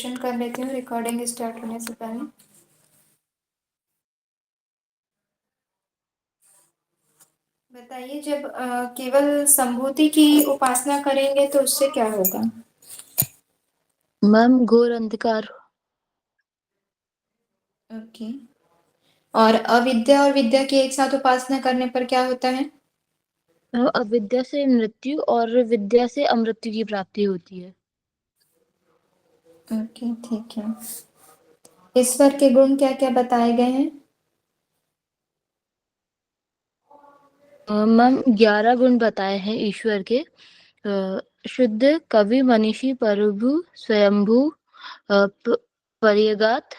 Question कर लेती हूँ रिकॉर्डिंग स्टार्ट होने से पहले। बताइए, जब केवल संभूति की उपासना करेंगे तो उससे क्या होगा? मैम घोर अंधकार। ओके। और अविद्या और विद्या की एक साथ उपासना करने पर क्या होता है? अविद्या से मृत्यु और विद्या से अमृत्यु की प्राप्ति होती है। ओके, ठीक है। ईश्वर के गुण क्या क्या बताए गए हैं? मैम 11 गुण बताए हैं ईश्वर के। शुद्ध, कवि, मनीषी, प्रभु, स्वयंभू, पर्यगात,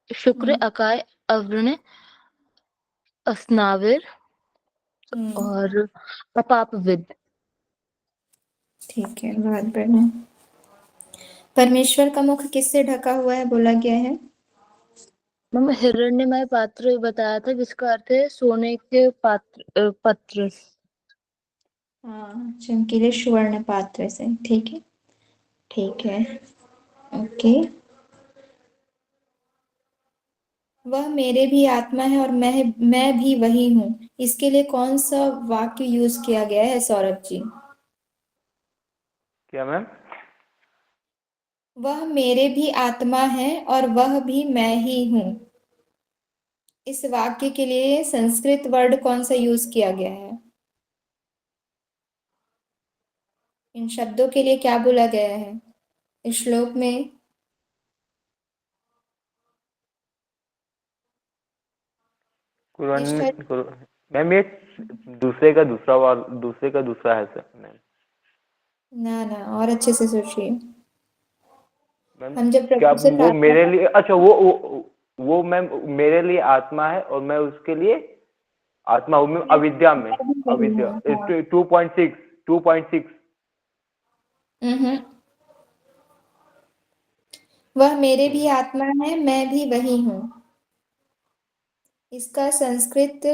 शुक्र, अकाय, अव्रण, अस्नाविर और अपापविद। ठीक है, बहुत बढ़िया। परमेश्वर का मुख किससे ढका हुआ है बोला गया है? मैम हिरण्यमय पात्र बताया था, जिसका अर्थ है सोने के पात्र पत्र। हाँ, चमकीले सुवर्ण पात्र से। ठीक है, ठीक है। ओके। वह मेरे भी आत्मा है और मैं भी वही हूँ। इसके लिए कौन सा वाक्य यूज किया गया है सौरभ जी? क्या मैम? वह मेरे भी आत्मा है और वह भी मैं ही हूँ। इस वाक्य के लिए संस्कृत वर्ड कौन सा यूज किया गया है? इन शब्दों के लिए क्या बोला गया है इस श्लोक में? निष्ठा। मैम ये दूसरे का दूसरा है सर मैम। ना ना, और अच्छे से सोचिए। मैम हम जब क्या प्रभु से वो प्रार्थना मेरे कर। लिए, अच्छा वो मैम मेरे लिए आत्मा है और मैं उसके लिए आत्मा हूँ मैम, अविद्या में। मैं भी वही अविद्या हूँ, हाँ। 2.6 हम्म। वह मेरे भी हम्म। आत्मा है, मैं भी वही हूँ। इसका संस्कृत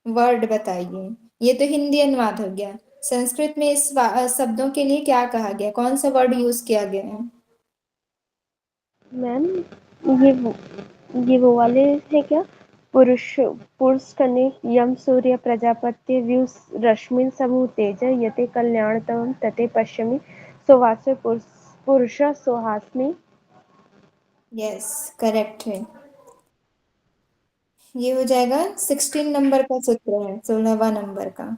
वर्ड बताइए। ये तो हिंदी अनुवाद हो गया। संस्कृत में इस शब्दों के लिए क्या कहा गया, कौन सा वर्ड यूज किया गया है? मैम ये वो वाले है क्या? पुरुष कनिक यम सूर्य प्रजापत्य व्युस रश्मिन समूह तेज यते कल्याणतम तते पश्चिमी सुवास्य पुरुष सुहासनी। यस, करेक्ट है। ये हो जाएगा 16 नंबर का सूत्र है, 16वां नंबर का।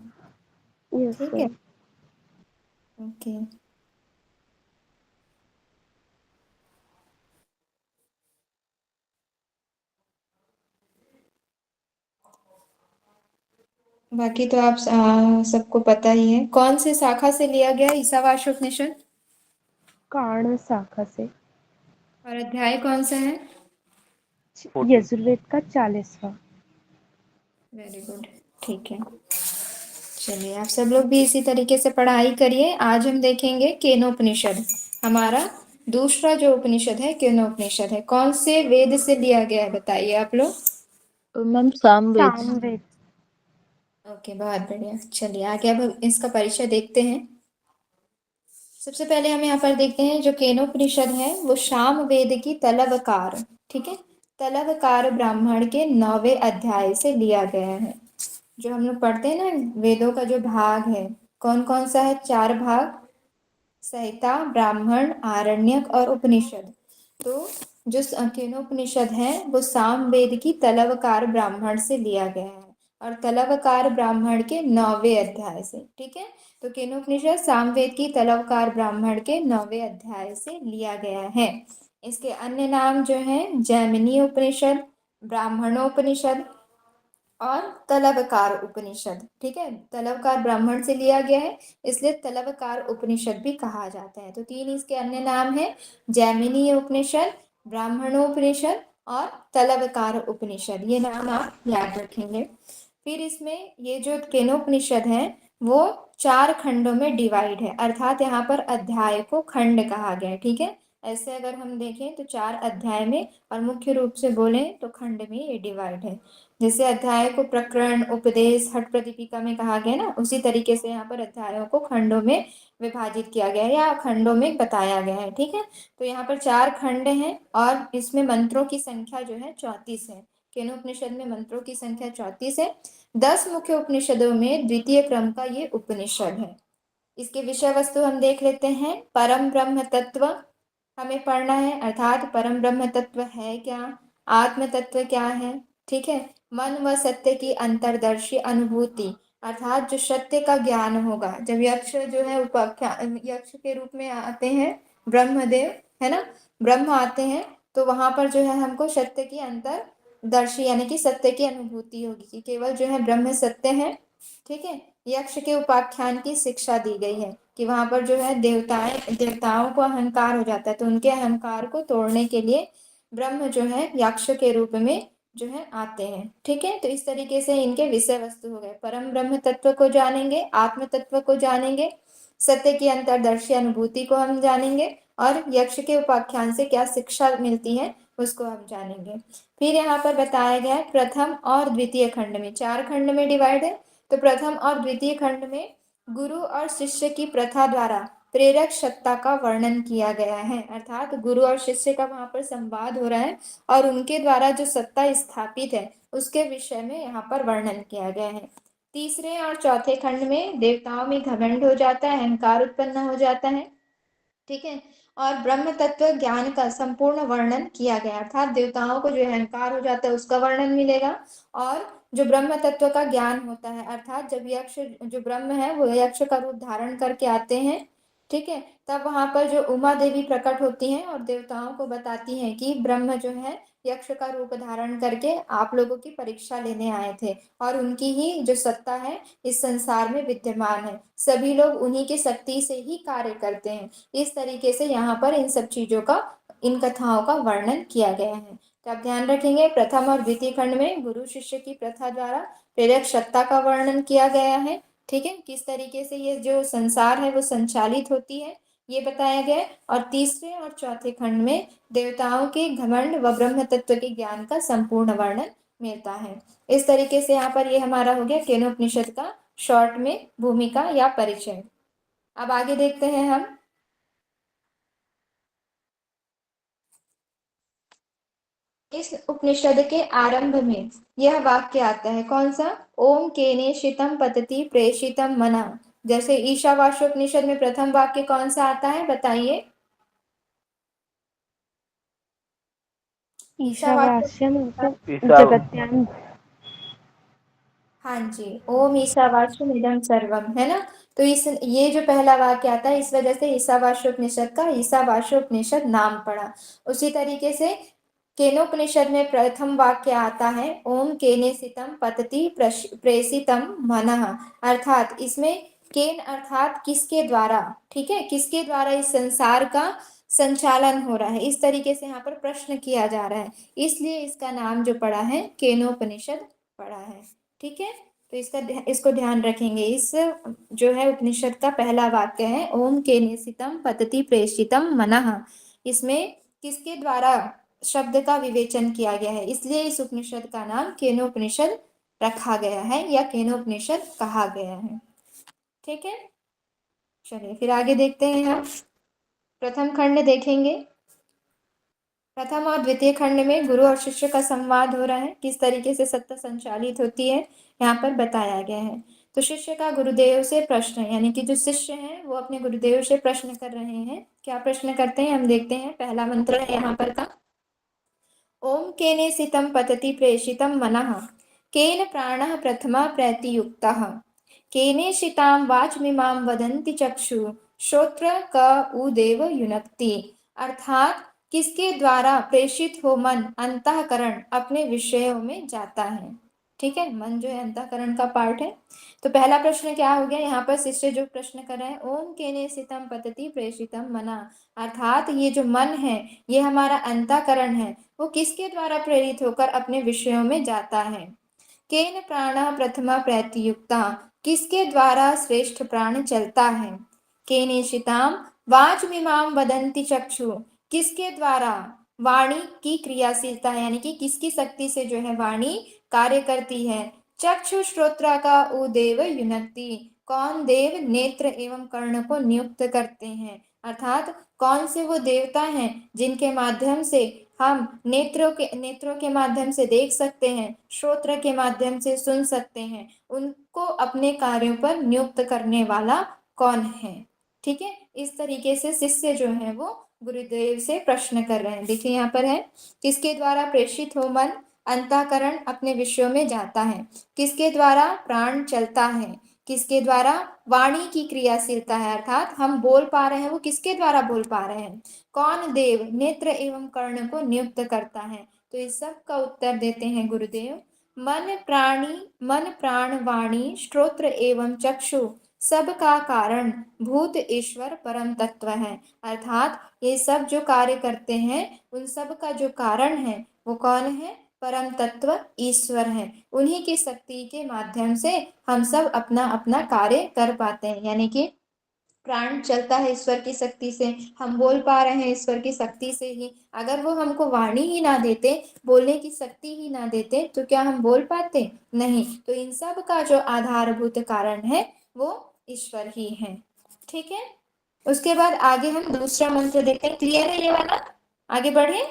यस ठीक है। मैम। ओके। बाकी तो आप सबको पता ही है। कौन से शाखा से लिया गया ईशावास्योपनिषद? कारण शाखा से। और अध्याय कौन सा है? 14। यजुर्वेद का 40वां। Very good. ठीक है, चलिए आप सब लोग भी इसी तरीके से पढ़ाई करिए। आज हम देखेंगे केनोपनिषद। हमारा दूसरा जो उपनिषद है केनोपनिषद है। कौन से वेद से लिया गया है बताइए आप लोग? मैम सामवेद। सामवेद। ओके, बहुत बढ़िया। चलिए आगे अब इसका परिचय देखते हैं। सबसे पहले हम यहाँ पर देखते हैं जो केनोपनिषद है वो साम वेद की तलवकार, ठीक है, तलवकार ब्राह्मण के 9वें अध्याय से लिया गया है। जो हम लोग पढ़ते हैं ना वेदों का जो भाग है, कौन कौन सा है? 4 भाग: संहिता, ब्राह्मण, आरण्यक और उपनिषद। तो जो केनोपनिषद है वो साम वेद की तलवकार ब्राह्मण से लिया गया है और तलवकार ब्राह्मण के 9वें अध्याय से। ठीक है, तो केनोपनिषद सामवेद की तलवकार ब्राह्मण के 9वें अध्याय से लिया गया है। इसके अन्य नाम जो है जैमिनी उपनिषद, ब्राह्मणोपनिषद और तलवकार उपनिषद। ठीक है, तलवकार ब्राह्मण से लिया गया है इसलिए तलवकार उपनिषद भी कहा जाता है। तो 3 इसके अन्य नाम है: जैमिनी उपनिषद, ब्राह्मणोपनिषद और तलवकार उपनिषद। ये नाम आप याद रखेंगे। फिर इसमें ये जो केनोपनिषद है वो 4 खंडों में डिवाइड है, अर्थात यहाँ पर अध्याय को खंड कहा गया है। ठीक है, ऐसे अगर हम देखें तो 4 अध्याय में, और मुख्य रूप से बोलें तो खंड में ये डिवाइड है। जैसे अध्याय को प्रकरण, उपदेश, हठ प्रदीपिका में कहा गया ना, उसी तरीके से यहाँ पर अध्यायों को खंडों में विभाजित किया गया है या खंडों में बताया गया है। ठीक है, तो यहाँ पर 4 खंड हैं और इसमें मंत्रों की संख्या जो है 34 है। केनोपनिषद में मंत्रों की संख्या 34 है। 10 मुख्य उपनिषदों में द्वितीय क्रम का ये उपनिषद है। इसके विषय वस्तु हम देख लेते हैं। परम ब्रह्म तत्व हमें पढ़ना है, अर्थात परम ब्रह्म तत्व है क्या, आत्म तत्व क्या है। ठीक है, मन व सत्य की अंतर्दर्शी अनुभूति, अर्थात जो सत्य का ज्ञान होगा। जब यक्ष जो है उपाख्यान, यक्ष के रूप में आते हैं ब्रह्मदेव, है ना, ब्रह्म आते हैं, तो वहां पर जो है हमको सत्य की अंतर्दर्शी यानी कि सत्य की अनुभूति होगी कि केवल जो है ब्रह्म सत्य है। ठीक है, यक्ष के उपाख्यान की शिक्षा दी गई है कि वहां पर जो है देवताओं को अहंकार हो जाता है, तो उनके अहंकार को तोड़ने के लिए ब्रह्म जो है यक्ष के रूप में जो है आते हैं। ठीक है, तो इस तरीके से इनके विषय वस्तु हो गए। परम ब्रह्म तत्व को जानेंगे, आत्म तत्व को जानेंगे, सत्य की अंतर्दर्शी अनुभूति को हम जानेंगे, और यक्ष के उपाख्यान से क्या शिक्षा मिलती है उसको हम जानेंगे। फिर यहाँ पर बताया गया है प्रथम और द्वितीय खंड में, 4 खंड में डिवाइड है। तो प्रथम और द्वितीय खंड में गुरु और शिष्य की प्रथा द्वारा प्रेरक सत्ता का वर्णन किया गया है, अर्थात गुरु और शिष्य का वहां पर संवाद हो रहा है और उनके द्वारा जो सत्ता स्थापित है उसके विषय में यहाँ पर वर्णन किया गया है। तीसरे और चौथे खंड में देवताओं में घमंड हो जाता है, अहंकार उत्पन्न हो जाता है। ठीक है, और ब्रह्म तत्व ज्ञान का संपूर्ण वर्णन किया गया, अर्थात देवताओं को जो अहंकार हो जाता है उसका वर्णन मिलेगा, और जो ब्रह्म तत्व का ज्ञान होता है, अर्थात जब यक्ष जो ब्रह्म है वो यक्ष का रूप धारण करके आते हैं। ठीक है, तब वहां पर जो उमा देवी प्रकट होती हैं और देवताओं को बताती हैं कि ब्रह्म जो है यक्ष का रूप धारण करके आप लोगों की परीक्षा लेने आए थे, और उनकी ही जो सत्ता है इस संसार में विद्यमान है, सभी लोग उन्हीं की शक्ति से ही कार्य करते हैं। इस तरीके से यहाँ पर इन सब चीजों का, इन कथाओं का वर्णन किया गया है। तो आप ध्यान रखेंगे, प्रथम और द्वितीय खंड में गुरु शिष्य की प्रथा द्वारा प्रेरक सत्ता का वर्णन किया गया है। ठीक है, किस तरीके से ये जो संसार है वो संचालित होती है ये बताया गया है। और तीसरे और चौथे खंड में देवताओं के घमंड व ब्रह्म तत्व के ज्ञान का संपूर्ण वर्णन मिलता है। इस तरीके से यहाँ पर ये हमारा हो गया केनोपनिषद का शॉर्ट में भूमिका या परिचय। अब आगे देखते हैं हम। इस उपनिषद के आरंभ में यह वाक्य आता है, कौन सा, ओम केनेशितम पतति प्रेषितम मना। जैसे ईशावास्योपनिषद में प्रथम वाक्य कौन सा आता है बताइए। ईशावास्य, ईशावास्यम मतलब ईसा जगत्याम। हाँ जी, ओम ईशावास्यमिदं सर्वम, है ना। तो इस ये जो पहला वाक्य आता है इस वजह से ईशावास्योपनिषद का ईशावास्योपनिषद नाम पड़ा। उसी तरीके से केनोपनिषद में प्रथम वाक्य आता है, ओम केनेसितम पतति प्रेषितम मनः, अर्थात इसमें केन अर्थात किसके द्वारा, ठीक है, किसके द्वारा इस संसार का संचालन हो रहा है, इस तरीके से यहाँ पर प्रश्न किया जा रहा है, इसलिए इसका नाम जो पड़ा है केनोपनिषद पड़ा है। ठीक है, तो इसको ध्यान रखेंगे। इस जो है उपनिषद का पहला वाक्य है, ओम केनेसितम पतति प्रेषितम मनः, इसमें किसके द्वारा शब्द का विवेचन किया गया है, इसलिए इस उपनिषद का नाम केनोपनिषद रखा गया है या केनोपनिषद कहा गया है। ठीक है, चलिए फिर आगे देखते हैं हम। प्रथम खंड देखेंगे। प्रथम और द्वितीय खंड में गुरु और शिष्य का संवाद हो रहा है, किस तरीके से सत्ता संचालित होती है यहाँ पर बताया गया है। तो शिष्य का गुरुदेव से प्रश्न है, यानी कि जो शिष्य हैं वो अपने गुरुदेव से प्रश्न कर रहे हैं। क्या प्रश्न करते हैं हम देखते हैं। पहला मंत्र है यहाँ पर का, ओम केनेसितं पतति प्रेषितं मनः, केन प्राणः प्रथमा प्रतियुक्तः, केनेषितां वाचमिमां वदन्ति चक्षु, श्रोत्र क उदेव युनक्ति, अर्थात किसके द्वारा प्रेषित हो मन अंतःकरण अपने विषयों में जाता है। ठीक है, मन जो है अंतःकरण का पार्ट है। तो पहला प्रश्न क्या हो गया यहाँ पर, शिष्य जो प्रश्न कर रहे हैं, ओम केनेसितं पतति प्रेषितं मनः, अर्थात ये जो मन है ये हमारा अंतःकरण है, वो किसके द्वारा प्रेरित होकर अपने विषयों में जाता है। केन प्राणः प्रथमा प्रतियुक्ता, किसके द्वारा श्रेष्ठ प्राण चलता है। केनेषितां वाचमिमां वदन्ति चक्षु, किसके द्वारा वाणी की क्रियाशीलता है, यानी कि किसकी शक्ति से जो है वाणी कार्य करती है। चक्षु श्रोत्र का उदेव युनक्ति, कौन देव नेत्र एवं कर्ण को नियुक्त करते हैं, अर्थात कौन से वो देवता हैं जिनके माध्यम से हम नेत्रों के माध्यम से देख सकते हैं, श्रोत्र के माध्यम से सुन सकते हैं, उनको अपने कार्यों पर नियुक्त करने वाला कौन है। ठीक है, इस तरीके से शिष्य जो है वो गुरुदेव से प्रश्न कर रहे हैं। देखिए यहाँ पर है, किसके द्वारा प्रेषित हो मन, अंतःकरण अपने विषयों में जाता है, किसके द्वारा प्राण चलता है, किसके द्वारा वाणी की क्रियाशीलता है, अर्थात हम बोल पा रहे हैं, वो किसके द्वारा बोल पा रहे हैं, कौन देव नेत्र एवं कर्ण को नियुक्त करता है। तो इस सब का उत्तर देते हैं गुरुदेव, मन प्राण वाणी श्रोत्र एवं चक्षु सब का कारण भूत ईश्वर परम तत्व है, अर्थात ये सब जो कार्य करते हैं उन सब का जो कारण है वो कौन है, परम तत्व ईश्वर है। उन्हीं की शक्ति के माध्यम से हम सब अपना अपना कार्य कर पाते हैं, यानी कि प्राण चलता है ईश्वर की शक्ति से, हम बोल पा रहे हैं ईश्वर की शक्ति से ही। अगर वो हमको वाणी ही ना देते, बोलने की शक्ति ही ना देते, तो क्या हम बोल पाते, नहीं। तो इन सब का जो आधारभूत कारण है वो ईश्वर ही है। ठीक है, उसके बाद आगे हम दूसरा मंत्र देखते हैं। क्लियर है ये वाला, आगे बढ़े।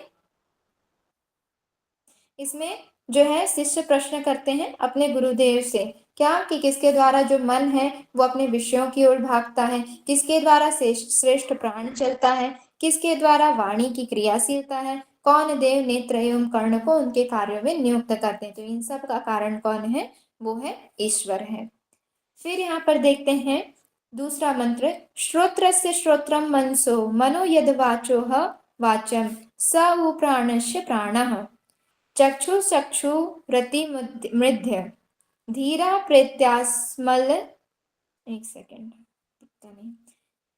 इसमें जो है शिष्य प्रश्न करते हैं अपने गुरुदेव से, क्या कि किसके द्वारा जो मन है वो अपने विषयों की ओर भागता है, किसके द्वारा श्रेष्ठ प्राण चलता है, किसके द्वारा वाणी की क्रियाशीलता है, कौन देव नेत्र एवं कर्ण को उनके कार्यों में नियुक्त करते हैं। तो इन सब का कारण कौन है, वो है ईश्वर है। फिर यहाँ पर देखते हैं दूसरा मंत्र, श्रोत्रस्य श्रोत्रम मनसो मनो यद वाचोह वाचम स उ प्राणस्य प्राणः चक्षु चक्षु रति मृध्य धीरा प्रेत्यास्मल, एक सेकेंड,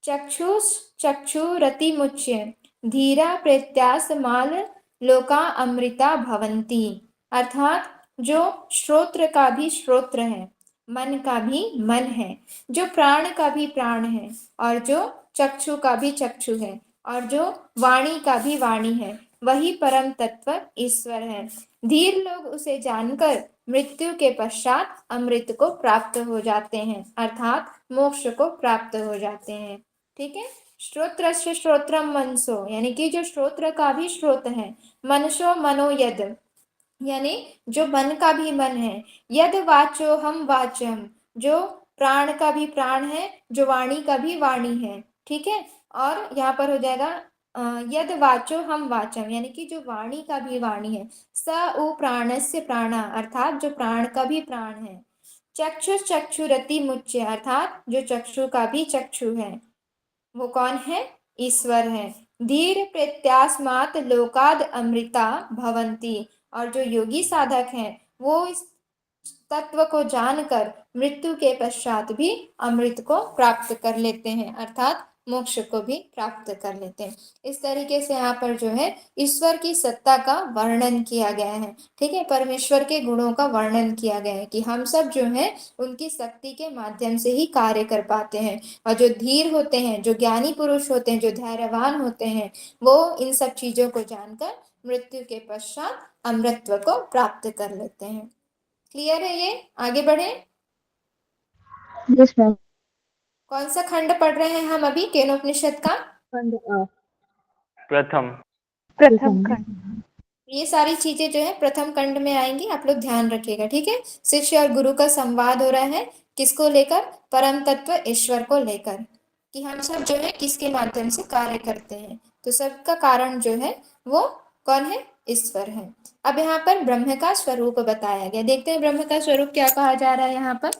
चक्षु चक्षु रति मुच्य धीरा प्रेत्यासमाल लोका अमृता भवंती, अर्थात जो श्रोत्र का भी श्रोत्र है, मन का भी मन है, जो प्राण का भी प्राण है, और जो चक्षु का भी चक्षु है, और जो वाणी का भी वाणी है, वही परम तत्व ईश्वर है। धीर लोग उसे जानकर मृत्यु के पश्चात अमृत को प्राप्त हो जाते हैं, अर्थात मोक्ष को प्राप्त हो जाते हैं। ठीक है, श्रोत्रस्य श्रोत्रम मनसो, यानी कि जो श्रोत्र का भी श्रोत है, मनसो मनो यद, यानी जो मन का भी मन है, यद वाचो हम वाचम, जो प्राण का भी प्राण है, जो वाणी का भी वाणी है। ठीक है, और यहाँ पर हो जाएगा यद वाचो हम वाचम, यानी कि जो वाणी का भी वाणी है, स उ प्राणस्य प्राणा, अर्थात जो प्राण का भी प्राण है। चक्षु चक्षुरति मुच्य, अर्थात जो चक्षु का भी चक्षु है, वो कौन है, ईश्वर है। धीर प्रत्यास्मात लोकाद अमृता भवंती, और जो योगी साधक हैं वो इस तत्व को जानकर मृत्यु के पश्चात भी अमृत को प्राप्त कर लेते हैं, अर्थात मोक्ष को भी प्राप्त कर लेते हैं। इस तरीके से यहाँ पर जो है ईश्वर की सत्ता का वर्णन किया गया है। ठीक है, परमेश्वर के गुणों का वर्णन किया गया है कि हम सब जो है उनकी शक्ति के माध्यम से ही कार्य कर पाते हैं, और जो धीर होते हैं, जो ज्ञानी पुरुष होते हैं, जो धैर्यवान होते हैं, वो इन सब चीजों को जानकर मृत्यु के पश्चात अमृतत्व को प्राप्त कर लेते हैं। क्लियर है ये, आगे बढ़े। Yes ma'am. कौन सा खंड पढ़ रहे हैं हम अभी केनोपनिषद का, प्रथम प्रथम खंड। ये सारी चीजें जो है प्रथम खंड में आएंगी, आप लोग ध्यान रखिएगा। ठीक है, शिष्य और गुरु का संवाद हो रहा है, किसको लेकर, परम तत्व ईश्वर को लेकर, कि हम सब जो है किसके माध्यम से कार्य करते हैं। तो सबका कारण जो है वो कौन है, ईश्वर है। अब यहाँ पर ब्रह्म का स्वरूप बताया गया, देखते हैं ब्रह्म का स्वरूप क्या कहा जा रहा है यहाँ पर।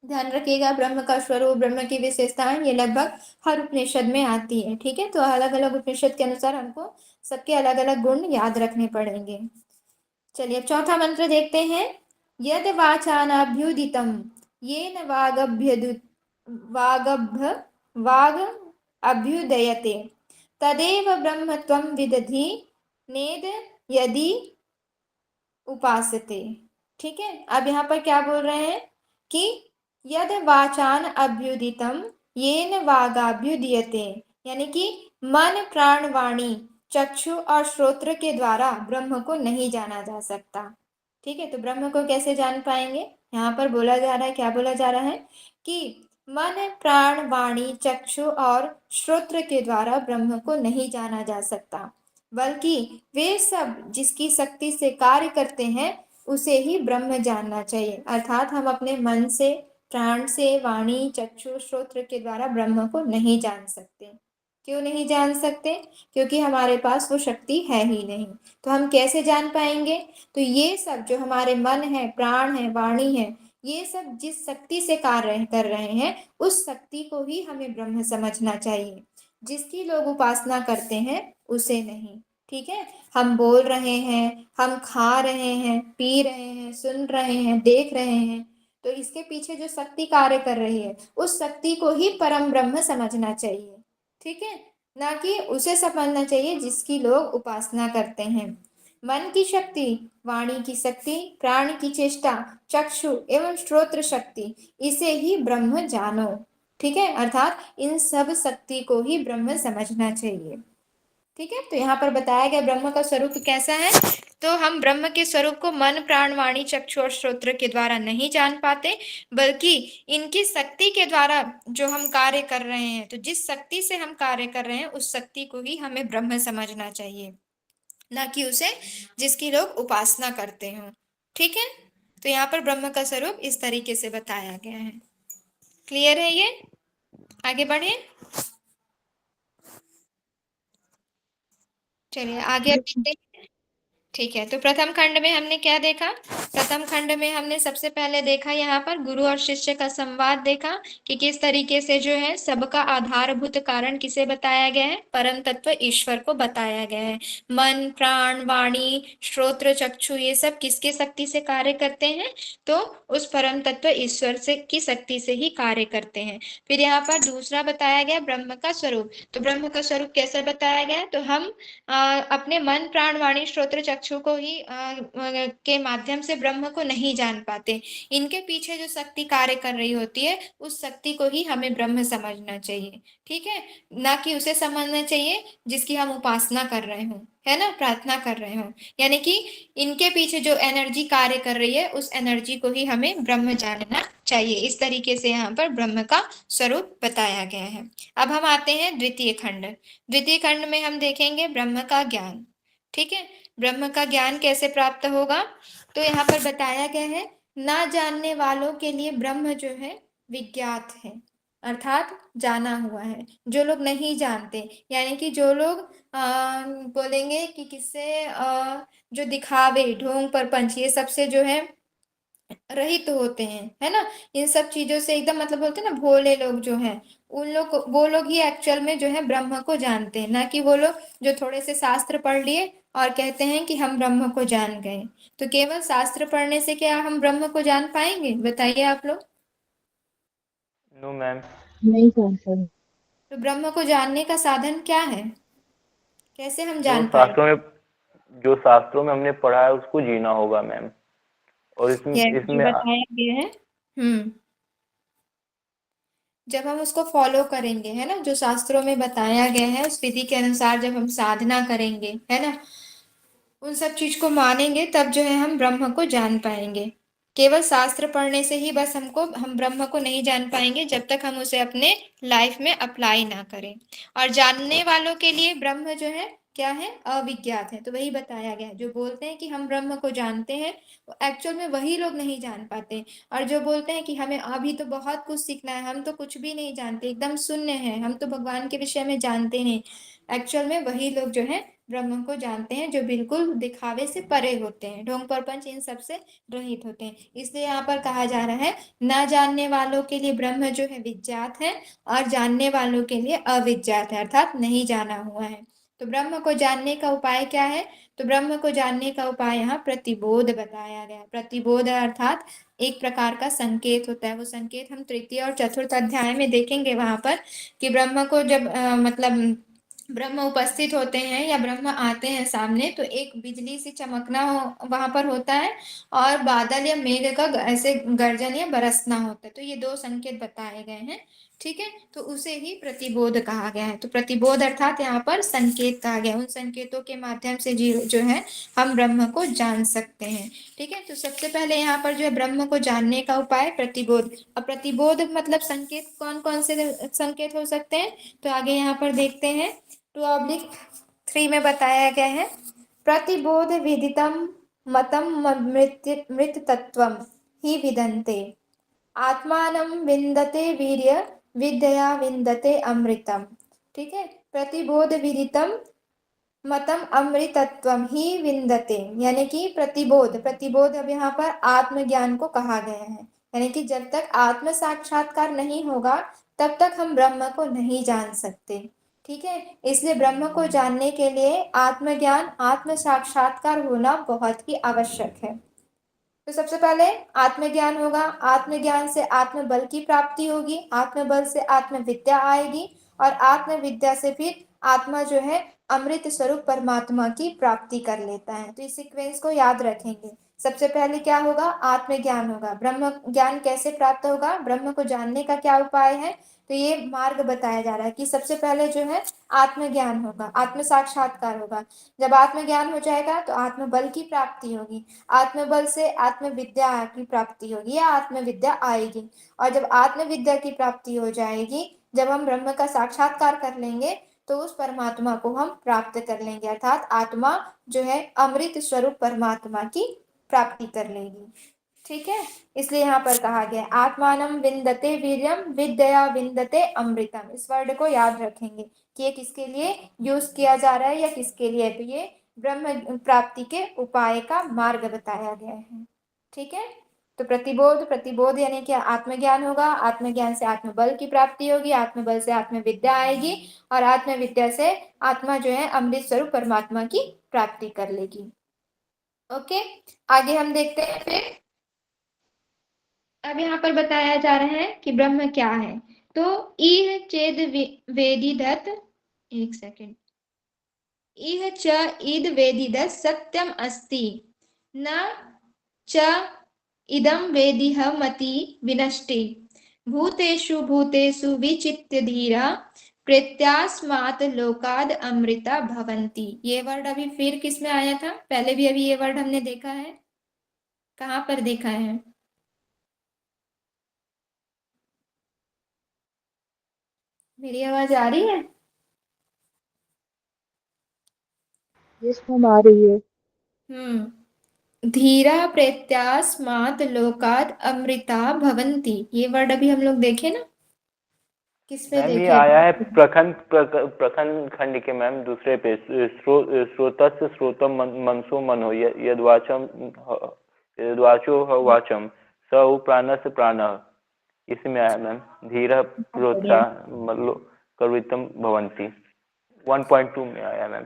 ध्यान रखिएगा, ब्रह्म का स्वरूप, ब्रह्म की विशेषताएं, ये लगभग हर उपनिषद में आती है। ठीक है, तो अलग अलग उपनिषद के अनुसार हमको सबके अलग अलग गुण याद रखने पड़ेंगे। चलिए अब चौथा मंत्र देखते हैं। यद वाचानाभ्युदितम येन वाग अभ्युदयते तदेव ब्रह्मत्वं विदधि नेद यदि उपासते। ठीक है, अब यहाँ पर क्या बोल रहे हैं कि यद वाचान अभ्युदितम येन वागाभ्युदीयते, यानी कि मन प्राण वाणी चक्षु और श्रोत्र के द्वारा ब्रह्म को नहीं जाना जा सकता। ठीक है, तो ब्रह्म को कैसे जान पाएंगे? यहाँ पर बोला जा रहा है, क्या बोला जा रहा है कि मन प्राण वाणी चक्षु और श्रोत्र के द्वारा ब्रह्म को नहीं जाना जा सकता, बल्कि वे सब जिसकी शक्ति से कार्य करते हैं उसे ही ब्रह्म जानना चाहिए। अर्थात हम अपने मन से, प्राण से, वाणी चक्षु श्रोत्र के द्वारा ब्रह्म को नहीं जान सकते। क्यों नहीं जान सकते? क्योंकि हमारे पास वो शक्ति है ही नहीं। तो हम कैसे जान पाएंगे? तो ये सब जो हमारे मन है, प्राण है, वाणी है, ये सब जिस शक्ति से कार्य कर रहे हैं उस शक्ति को ही हमें ब्रह्म समझना चाहिए। जिसकी लोग उपासना करते हैं उसे नहीं। ठीक है, हम बोल रहे हैं, हम खा रहे हैं, पी रहे हैं, सुन रहे हैं, देख रहे हैं, तो इसके पीछे जो शक्ति कार्य कर रही है उस शक्ति को ही परम ब्रह्म समझना चाहिए। ठीक है, ना कि उसे समझना चाहिए जिसकी लोग उपासना करते हैं। मन की शक्ति, वाणी की शक्ति, प्राण की चेष्टा, चक्षु एवं श्रोत्र शक्ति, इसे ही ब्रह्म जानो। ठीक है, अर्थात इन सब शक्ति को ही ब्रह्म समझना चाहिए। ठीक है, तो यहाँ पर बताया गया ब्रह्म का स्वरूप कैसा है। तो हम ब्रह्म के स्वरूप को मन प्राण वाणी चक्षु और श्रोत्र के द्वारा नहीं जान पाते, बल्कि इनकी शक्ति के द्वारा जो हम कार्य कर रहे हैं, तो जिस शक्ति से हम कार्य कर रहे हैं उस शक्ति को ही हमें ब्रह्म समझना चाहिए, ना कि उसे जिसकी लोग उपासना करते हो। ठीक है, तो यहाँ पर ब्रह्म का स्वरूप इस तरीके से बताया गया है। क्लियर है ये? आगे बढ़े। चलिए आगे अब देखते हैं। ठीक है, तो प्रथम खंड में हमने क्या देखा? प्रथम खंड में हमने सबसे पहले देखा यहाँ पर गुरु और शिष्य का संवाद देखा कि किस तरीके से जो है सबका आधारभूत कारण किसे बताया गया है? परम तत्व ईश्वर को बताया गया है। मन प्राण वाणी श्रोत्र चक्षु ये सब किसके शक्ति से कार्य करते हैं? तो उस परम तत्व ईश्वर से की शक्ति से ही कार्य करते हैं। फिर यहाँ पर दूसरा बताया गया ब्रह्म का स्वरूप। तो ब्रह्म का स्वरूप कैसे बताया गया? तो हम अपने मन प्राण वाणी श्रोत्र चक्षु को ही के माध्यम से ब्रह्म को नहीं जान पाते। इनके पीछे जो शक्ति कार्य कर रही होती है उस शक्ति को ही हमें ब्रह्म समझना चाहिए। ठीक है, ना कि उसे समझना चाहिए जिसकी हम उपासना कर रहे हो, है ना, प्रार्थना कर रहे हो। यानी कि इनके पीछे जो एनर्जी कार्य कर रही है उस एनर्जी को ही हमें ब्रह्म जानना चाहिए। इस तरीके से यहाँ पर ब्रह्म का स्वरूप बताया गया है। अब हम आते हैं द्वितीय खंड। द्वितीय खंड में हम देखेंगे ब्रह्म का ज्ञान। ठीक है, ब्रह्म का ज्ञान कैसे प्राप्त होगा? तो यहाँ पर बताया गया है ना जानने वालों के लिए ब्रह्म जो है विज्ञात है, अर्थात जाना हुआ है। जो लोग नहीं जानते, यानी कि जो लोग बोलेंगे कि किससे जो दिखावे ढोंग परपंच ये सबसे जो है रहित होते हैं, है ना, इन सब चीजों से एकदम मतलब बोलते हैं ना भोले लोग जो हैं, उन लोग वो लोग ही एक्चुअल में जो है ब्रह्म को जानते हैं, ना कि वो लोग जो थोड़े से शास्त्र पढ़ लिए और कहते हैं कि हम ब्रह्म को जान गए। तो केवल शास्त्र पढ़ने से क्या हम ब्रह्म को जान पाएंगे? बताइए आप लोग। No ma'am. नहीं जान सकते। तो ब्रह्म को जानने का साधन क्या है? कैसे हम जो जान पाएंगे? शास्त्रों में हमने पढ़ा है उसको जीना होगा मैम। और इसमें यह जो इसमें बताया गया है, जब हम उसको फॉलो करेंगे, है ना, जो शास्त्रों में बताया गया है उस विधि के अनुसार जब हम साधना करेंगे, है ना, उन सब चीज को मानेंगे, तब जो है हम ब्रह्म को जान पाएंगे। केवल शास्त्र पढ़ने से ही बस हम ब्रह्म को नहीं जान पाएंगे जब तक हम उसे अपने लाइफ में अप्लाई ना करें। और जानने वालों के लिए ब्रह्म जो है क्या है? अविज्ञात है। तो वही बताया गया है, जो बोलते हैं कि हम ब्रह्म को जानते हैं एक्चुअल में वही लोग नहीं जान पाते। और जो बोलते हैं कि हमें अभी तो बहुत कुछ सीखना है, हम तो कुछ भी नहीं जानते, एकदम शून्य है, हम तो भगवान के विषय में जानते नहीं, एक्चुअल में वही लोग जो है ब्रह्म को जानते हैं, जो बिल्कुल दिखावे से परे होते हैं, ढोंग प्रपंच इन सब से रहित होते हैं। इसलिए यहाँ पर कहा जा रहा है ना जानने वालों के लिए ब्रह्म जो है विज्ञात है और जानने वालों के लिए अविज्ञात है, अर्थात नहीं जाना हुआ है। तो ब्रह्म को जानने का उपाय क्या है? तो ब्रह्म को जानने का उपाय यहाँ प्रतिबोध बताया गया है। प्रतिबोध अर्थात एक प्रकार का संकेत होता है। वो संकेत हम तृतीय और चतुर्थ अध्याय में देखेंगे वहां पर कि ब्रह्म को जब मतलब ब्रह्म उपस्थित होते हैं या ब्रह्म आते हैं सामने, तो एक बिजली सी चमकना वहां पर होता है और बादल या मेघ का ऐसे गर्जन या बरसना होता है। तो ये दो संकेत बताए गए हैं। ठीक है, तो उसे ही प्रतिबोध कहा गया है। तो प्रतिबोध अर्थात यहाँ पर संकेत कहा गया, उन संकेतों के माध्यम से जो है हम ब्रह्म को जान सकते हैं। ठीक है, तो सबसे पहले यहाँ पर जो है ब्रह्म को जानने का उपाय प्रतिबोध। अब प्रतिबोध मतलब संकेत कौन कौन से संकेत हो सकते हैं, तो आगे यहाँ पर देखते हैं 2/3 में बताया गया है। प्रतिबोध विदितम मतम मृत तत्वम ही विदन्ते, आत्मानं विन्दते वीर्य विद्यया विन्दते अमृतम। ठीक है, प्रतिबोध विदितम मतम अमृतत्वम ही विन्दते, यानी कि प्रतिबोध, प्रतिबोध अब यहाँ पर आत्मज्ञान को कहा गया है। यानी कि जब तक आत्म साक्षात्कार नहीं होगा तब तक हम ब्रह्म को नहीं जान सकते। ठीक है, इसलिए ब्रह्म को जानने के लिए आत्मज्ञान, आत्म साक्षात्कार होना बहुत ही आवश्यक है। तो सबसे पहले आत्मज्ञान होगा, आत्मज्ञान से आत्मबल की प्राप्ति होगी, आत्मबल से आत्मविद्या आएगी, और आत्मविद्या से फिर आत्मा जो है अमृत स्वरूप परमात्मा की प्राप्ति कर लेता है। तो इस सीक्वेंस को याद रखेंगे। सबसे पहले क्या होगा, आत्मज्ञान होगा। ब्रह्म ज्ञान कैसे प्राप्त होगा, ब्रह्म को जानने का क्या उपाय है, तो ये मार्ग बताया जा रहा है कि सबसे पहले जो है आत्मज्ञान होगा, आत्म साक्षात्कार होगा। जब आत्मज्ञान हो जाएगा तो आत्मबल की प्राप्ति होगी, आत्मबल से आत्मविद्या की प्राप्ति होगी या आत्मविद्या आएगी, और जब आत्मविद्या की प्राप्ति हो जाएगी, जब हम ब्रह्म का साक्षात्कार कर लेंगे तो उस परमात्मा को हम प्राप्त कर लेंगे, अर्थात आत्मा जो है अमृत स्वरूप परमात्मा की प्राप्ति कर लेगी। ठीक है, इसलिए यहाँ पर कहा गया आत्मानं विन्दते वीर्यम विद्यया विन्दते अमृतम। इस वर्ड को याद रखेंगे कि ये किसके लिए यूज किया जा रहा है या किसके लिए, तो ये ब्रह्म प्राप्ति के उपाय का मार्ग बताया गया है। ठीक है, तो प्रतिबोध, प्रतिबोध यानी कि आत्मज्ञान होगा, आत्मज्ञान से आत्मबल की प्राप्ति होगी, आत्मबल से आत्मविद्या आएगी, और आत्मविद्या से आत्मा जो है अमृत स्वरूप परमात्मा की प्राप्ति कर लेगी। ओके, आगे हम देखते हैं फिर। अब यहाँ पर बताया जा रहा है कि ब्रह्म क्या है। तो इह चेद वेदिदत, एक सेकंड, इह च इद वेदिदत सत्यम अस्ति, न च इदं वेदिह मति विनष्टि, भूतेषु भूतेषु विचित्य धीरा प्रत्यास्मात् लोकाद अमृता भवन्ति। ये वर्ड अभी फिर किस में आया था, पहले भी अभी ये वर्ड हमने देखा है, कहाँ पर देखा है? मेरी आवाज आ रही है? जिस हम आ रही है। धीरा प्रत्यास्मात् लोकाद अमृता भवन्ति, ये वर्ड अभी हम लोग देखे ना, किस पे मैम ये देखे आया है अभी? प्रखंड खंड के मैम दूसरे पे, स्रोतस्य स्रोतम मनसो मनो यद्वाचम यद्वाचो वाचम स उ प्राणस्य प्राणः, इसमें आया मैम, धीरः प्रोत्सा कवितम भवन्ति, 1.2 में आया मैम।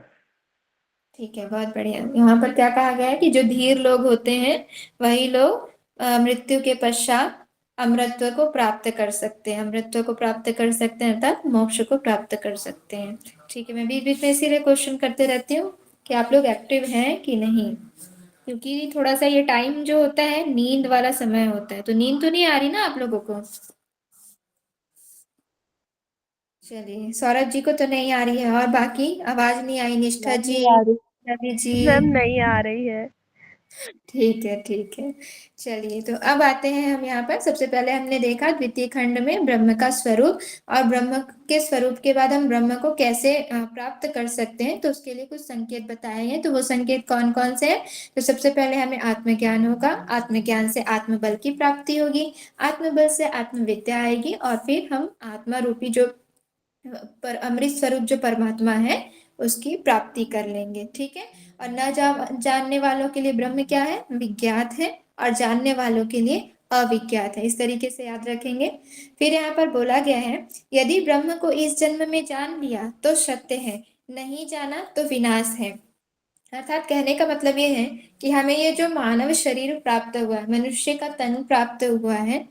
ठीक है, बहुत बढ़िया। यहाँ पर क्या कहा गया है कि जो धीर लोग होते हैं वही लोग मृत्यु के पश्चात अमृतत्व को प्राप्त कर सकते हैं, अमृतत्व को प्राप्त कर सकते हैं अर्थात मोक्ष को प्राप्त कर सकते हैं। ठीक है, मैं बीच बीच में इसीलिए क्वेश्चन करते रहती हूँ कि आप लोग एक्टिव हैं कि नहीं, क्योंकि थोड़ा सा ये टाइम जो होता है नींद वाला समय होता है, तो नींद तो नहीं आ रही ना आप लोगों को? चलिए, सौरभ जी को तो नहीं आ रही है, और बाकी आवाज नहीं आई, निष्ठा जी, नहीं आ रही। रवि जी? मैम नहीं आ रही है। ठीक है, ठीक है। चलिए, तो अब आते हैं हम यहाँ पर। सबसे पहले हमने देखा द्वितीय खंड में ब्रह्म का स्वरूप, और ब्रह्म के स्वरूप के बाद हम ब्रह्म को कैसे प्राप्त कर सकते हैं, तो उसके लिए कुछ संकेत बताए हैं। तो वो संकेत कौन कौन से हैं, तो सबसे पहले हमें आत्मज्ञान होगा, आत्मज्ञान से आत्मबल की प्राप्ति होगी, आत्मबल से आत्मविद्या आएगी, और फिर हम आत्मा रूपी जो पर अमृत स्वरूप जो परमात्मा है उसकी प्राप्ति कर लेंगे। ठीक है, और न जानने वालों के लिए ब्रह्म क्या है, विज्ञात है, और जानने वालों के लिए अविज्ञात है। इस तरीके से याद रखेंगे। फिर यहाँ पर बोला गया है, यदि ब्रह्म को इस जन्म में जान लिया तो सत्य है, नहीं जाना तो विनाश है। अर्थात कहने का मतलब ये है कि हमें ये जो मानव शरीर प्राप्त हुआ है, मनुष्य का तन प्राप्त हुआ है,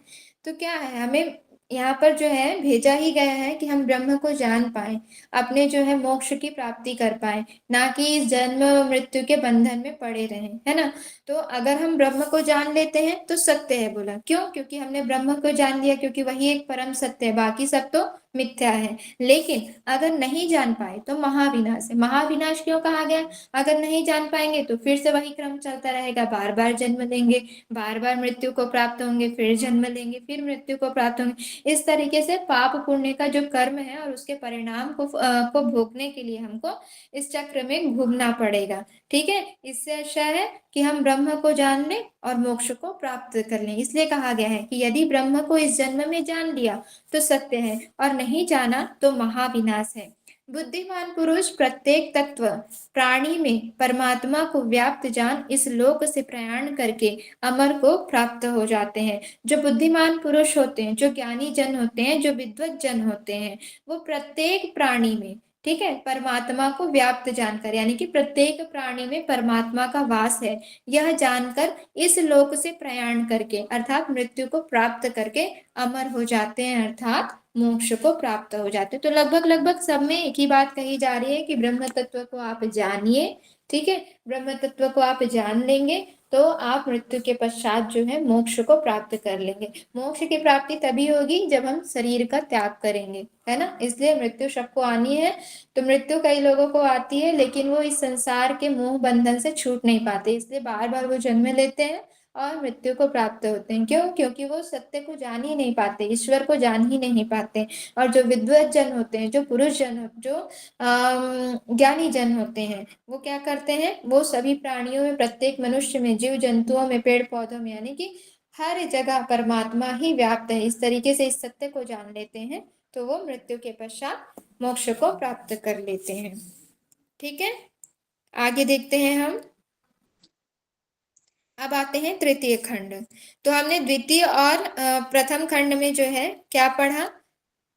तो क्या है, हमें यहाँ पर जो है भेजा ही गया है कि हम ब्रह्म को जान पाए, अपने जो है मोक्ष की प्राप्ति कर पाए, ना कि इस जन्म मृत्यु के बंधन में पड़े रहें, है ना। तो अगर हम ब्रह्म को जान लेते हैं तो सत्य है, बोला क्यों, क्योंकि हमने ब्रह्म को जान लिया, क्योंकि वही एक परम सत्य है, बाकी सब तो मिथ्या है। लेकिन अगर नहीं जान पाए तो महाविनाश है। महाविनाश क्यों कहा गया, अगर नहीं जान पाएंगे तो फिर से वही क्रम चलता रहेगा, बार बार जन्म लेंगे, बार बार मृत्यु को प्राप्त होंगे, फिर जन्म लेंगे, फिर मृत्यु को प्राप्त होंगे। इस तरीके से पाप पुण्य का जो कर्म है और उसके परिणाम को भोगने के लिए हमको इस चक्र में घूमना पड़ेगा। ठीक है, इससे अच्छा है कि हम ब्रह्म को जान लें और मोक्ष को प्राप्त कर लें। इसलिए कहा गया है कि यदि ब्रह्म को इस जन्म में जान लिया तो सत्य है, और नहीं जाना तो महाविनाश है। बुद्धिमान पुरुष प्रत्येक तत्व प्राणी में परमात्मा को व्याप्त जान इस लोक से प्रयाण करके अमर को प्राप्त हो जाते हैं। जो बुद्धिमान पुरुष होते हैं, जो ज्ञानी जन होते हैं, जो विद्वत जन होते हैं, वो प्रत्येक प्राणी में, ठीक है, परमात्मा को व्याप्त जानकर, यानी कि प्रत्येक प्राणी में परमात्मा का वास है, यह जानकर इस लोक से प्रयाण करके अर्थात मृत्यु को प्राप्त करके अमर हो जाते हैं, अर्थात मोक्ष को प्राप्त हो जाते हैं। तो लगभग लगभग सब में एक ही बात कही जा रही है कि ब्रह्म तत्व को आप जानिए। ठीक है, ब्रह्म तत्व को आप जान लेंगे तो आप मृत्यु के पश्चात जो है मोक्ष को प्राप्त कर लेंगे। मोक्ष की प्राप्ति तभी होगी जब हम शरीर का त्याग करेंगे, है ना। इसलिए मृत्यु सबको आनी है। तो मृत्यु कई लोगों को आती है, लेकिन वो इस संसार के मोह बंधन से छूट नहीं पाते, इसलिए बार बार वो जन्म लेते हैं और मृत्यु को प्राप्त होते हैं। क्यों, क्योंकि वो सत्य को जान ही नहीं पाते, ईश्वर को जान ही नहीं पाते। और जो विद्वत जन होते हैं, जो पुरुष जन, जो ज्ञानी जन होते हैं, वो क्या करते हैं, वो सभी प्राणियों में, प्रत्येक मनुष्य में, जीव जंतुओं में, पेड़ पौधों में, यानी कि हर जगह परमात्मा ही व्याप्त है। इस तरीके से इस सत्य को जान लेते हैं तो वो मृत्यु के पश्चात मोक्ष को प्राप्त कर लेते हैं। ठीक है, आगे देखते हैं हम। अब आते हैं तृतीय खंड। तो हमने द्वितीय और प्रथम खंड में जो है क्या पढ़ा,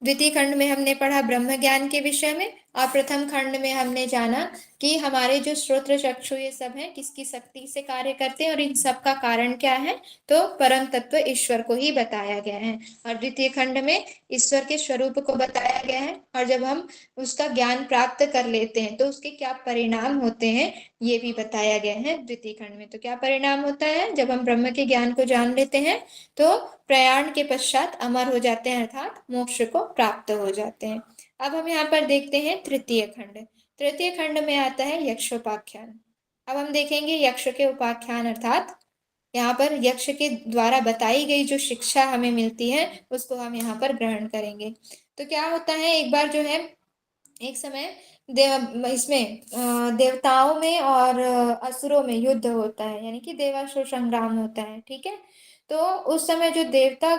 द्वितीय खंड में हमने पढ़ा ब्रह्म ज्ञान के विषय में, और प्रथम खंड में हमने जाना कि हमारे जो श्रोत्र चक्षु ये सब हैं किसकी शक्ति से कार्य करते हैं और इन सब का कारण क्या है, तो परम तत्व ईश्वर को ही बताया गया है। और द्वितीय खंड में ईश्वर के स्वरूप को बताया गया है, और जब हम उसका ज्ञान प्राप्त कर लेते हैं तो उसके क्या परिणाम होते हैं ये भी बताया गया है द्वितीय खंड में। तो क्या परिणाम होता है, जब हम ब्रह्म के ज्ञान को जान लेते हैं तो प्रयाण के पश्चात अमर हो जाते हैं, अर्थात मोक्ष को प्राप्त हो जाते हैं। अब हम यहाँ पर देखते हैं तृतीय खंड। तृतीय खंड में आता है यक्षोपाख्यान। अब हम देखेंगे यक्ष के उपाख्यान, अर्थात यहाँ पर यक्ष के द्वारा बताई गई जो शिक्षा हमें मिलती है उसको हम यहाँ पर ग्रहण करेंगे। तो क्या होता है, एक बार जो है, एक समय इसमें देवताओं में और असुरों में युद्ध होता है, यानी कि देवासुर संग्राम होता है। ठीक है, तो उस समय जो देवता